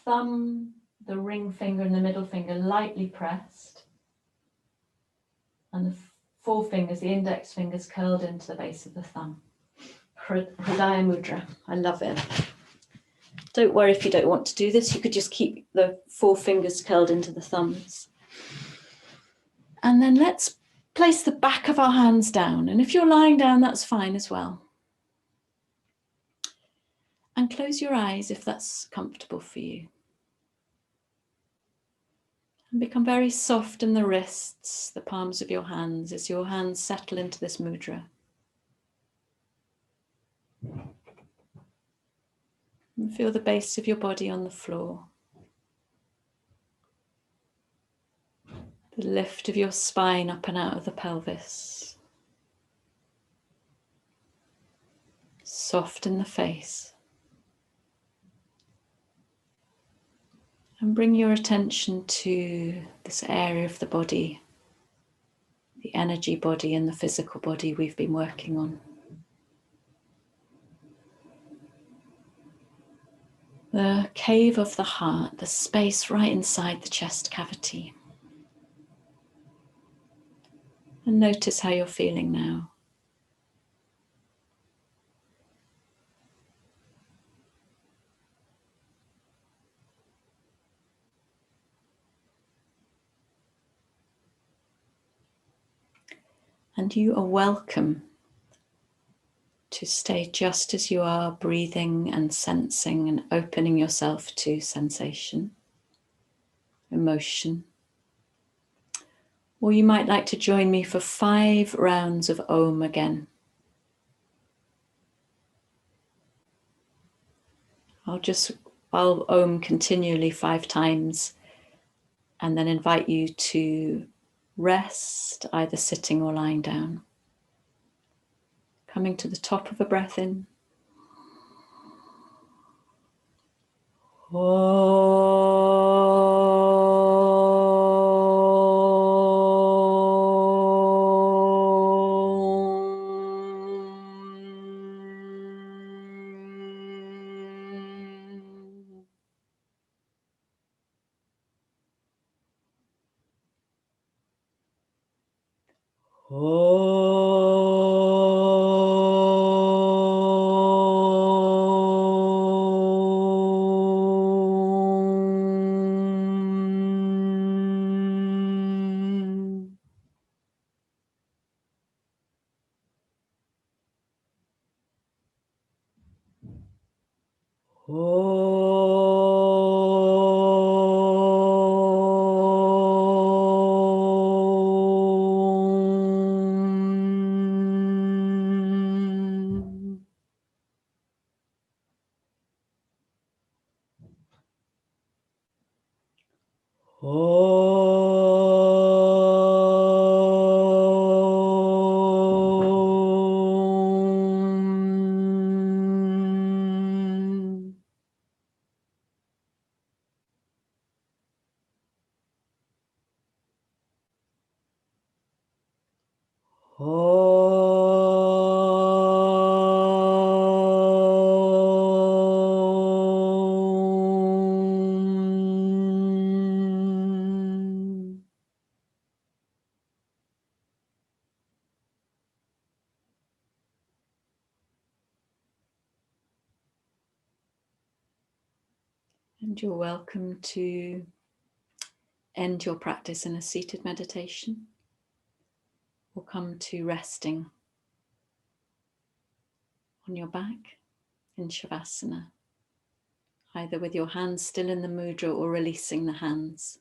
thumb, the ring finger and the middle finger lightly pressed. And the forefingers, the index fingers curled into the base of the thumb. Hridaya Mudra, I love it. Don't worry if you don't want to do this. You could just keep the forefingers curled into the thumbs. And then let's place the back of our hands down. And if you're lying down, that's fine as well. And close your eyes if that's comfortable for you. And become very soft in the wrists, the palms of your hands, as your hands settle into this mudra. And feel the base of your body on the floor. The lift of your spine up and out of the pelvis. Soft in the face. And bring your attention to this area of the body, the energy body and the physical body we've been working on. The cave of the heart, the space right inside the chest cavity. And notice how you're feeling now. And you are welcome to stay just as you are, breathing and sensing and opening yourself to sensation, emotion. Or you might like to join me for 5 rounds of Om again. I'll Om continually 5 times and then invite you to rest, either sitting or lying down. Coming to the top of a breath in. And you're welcome to end your practice in a seated meditation or come to resting on your back in Shavasana, either with your hands still in the mudra or releasing the hands.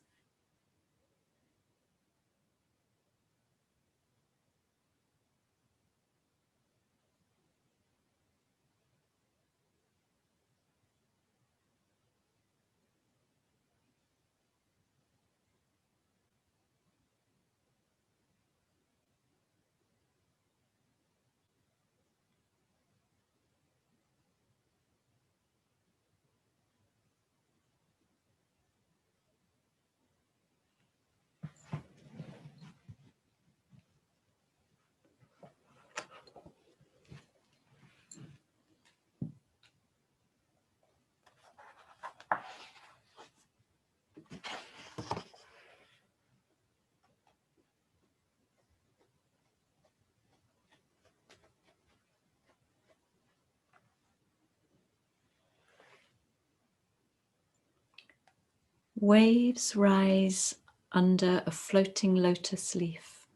Waves rise under a floating lotus leaf.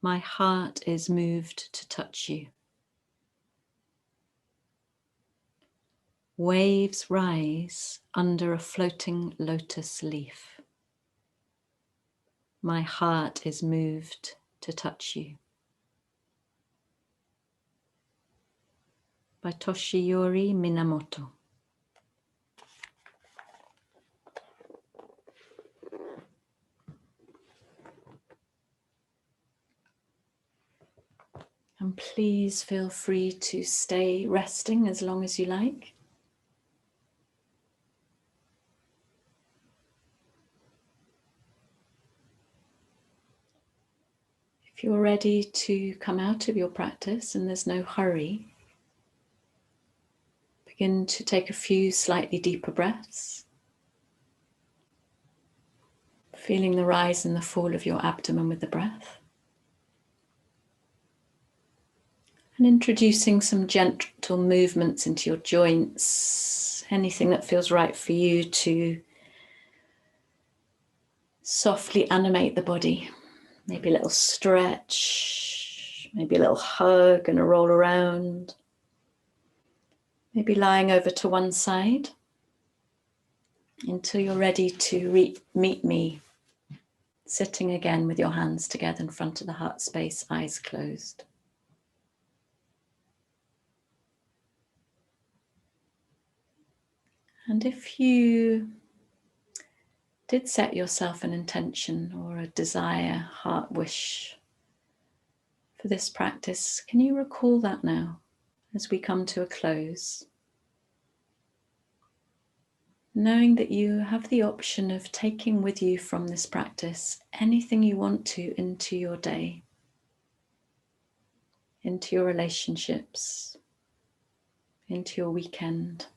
My heart is moved to touch you. Waves rise under a floating lotus leaf. My heart is moved to touch you. By Toshiyori Minamoto. And please feel free to stay resting as long as you like. If you're ready to come out of your practice and there's no hurry, begin to take a few slightly deeper breaths, feeling the rise and the fall of your abdomen with the breath. And introducing some gentle movements into your joints, anything that feels right for you to softly animate the body. Maybe a little stretch, maybe a little hug and a roll around. Maybe lying over to one side until you're ready to meet me, sitting again with your hands together in front of the heart space, eyes closed. And if you did set yourself an intention or a desire, heart wish for this practice, can you recall that now as we come to a close? Knowing that you have the option of taking with you from this practice anything you want to into your day, into your relationships, into your weekend.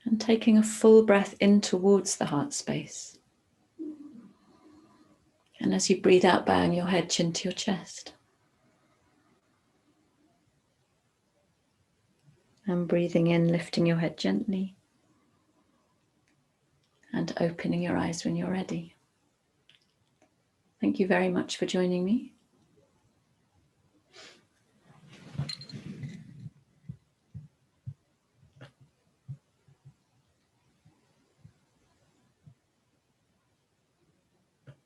And taking a full breath in towards the heart space. And as you breathe out, bowing your head, chin to your chest. And breathing in, lifting your head gently. And opening your eyes when you're ready. Thank you very much for joining me.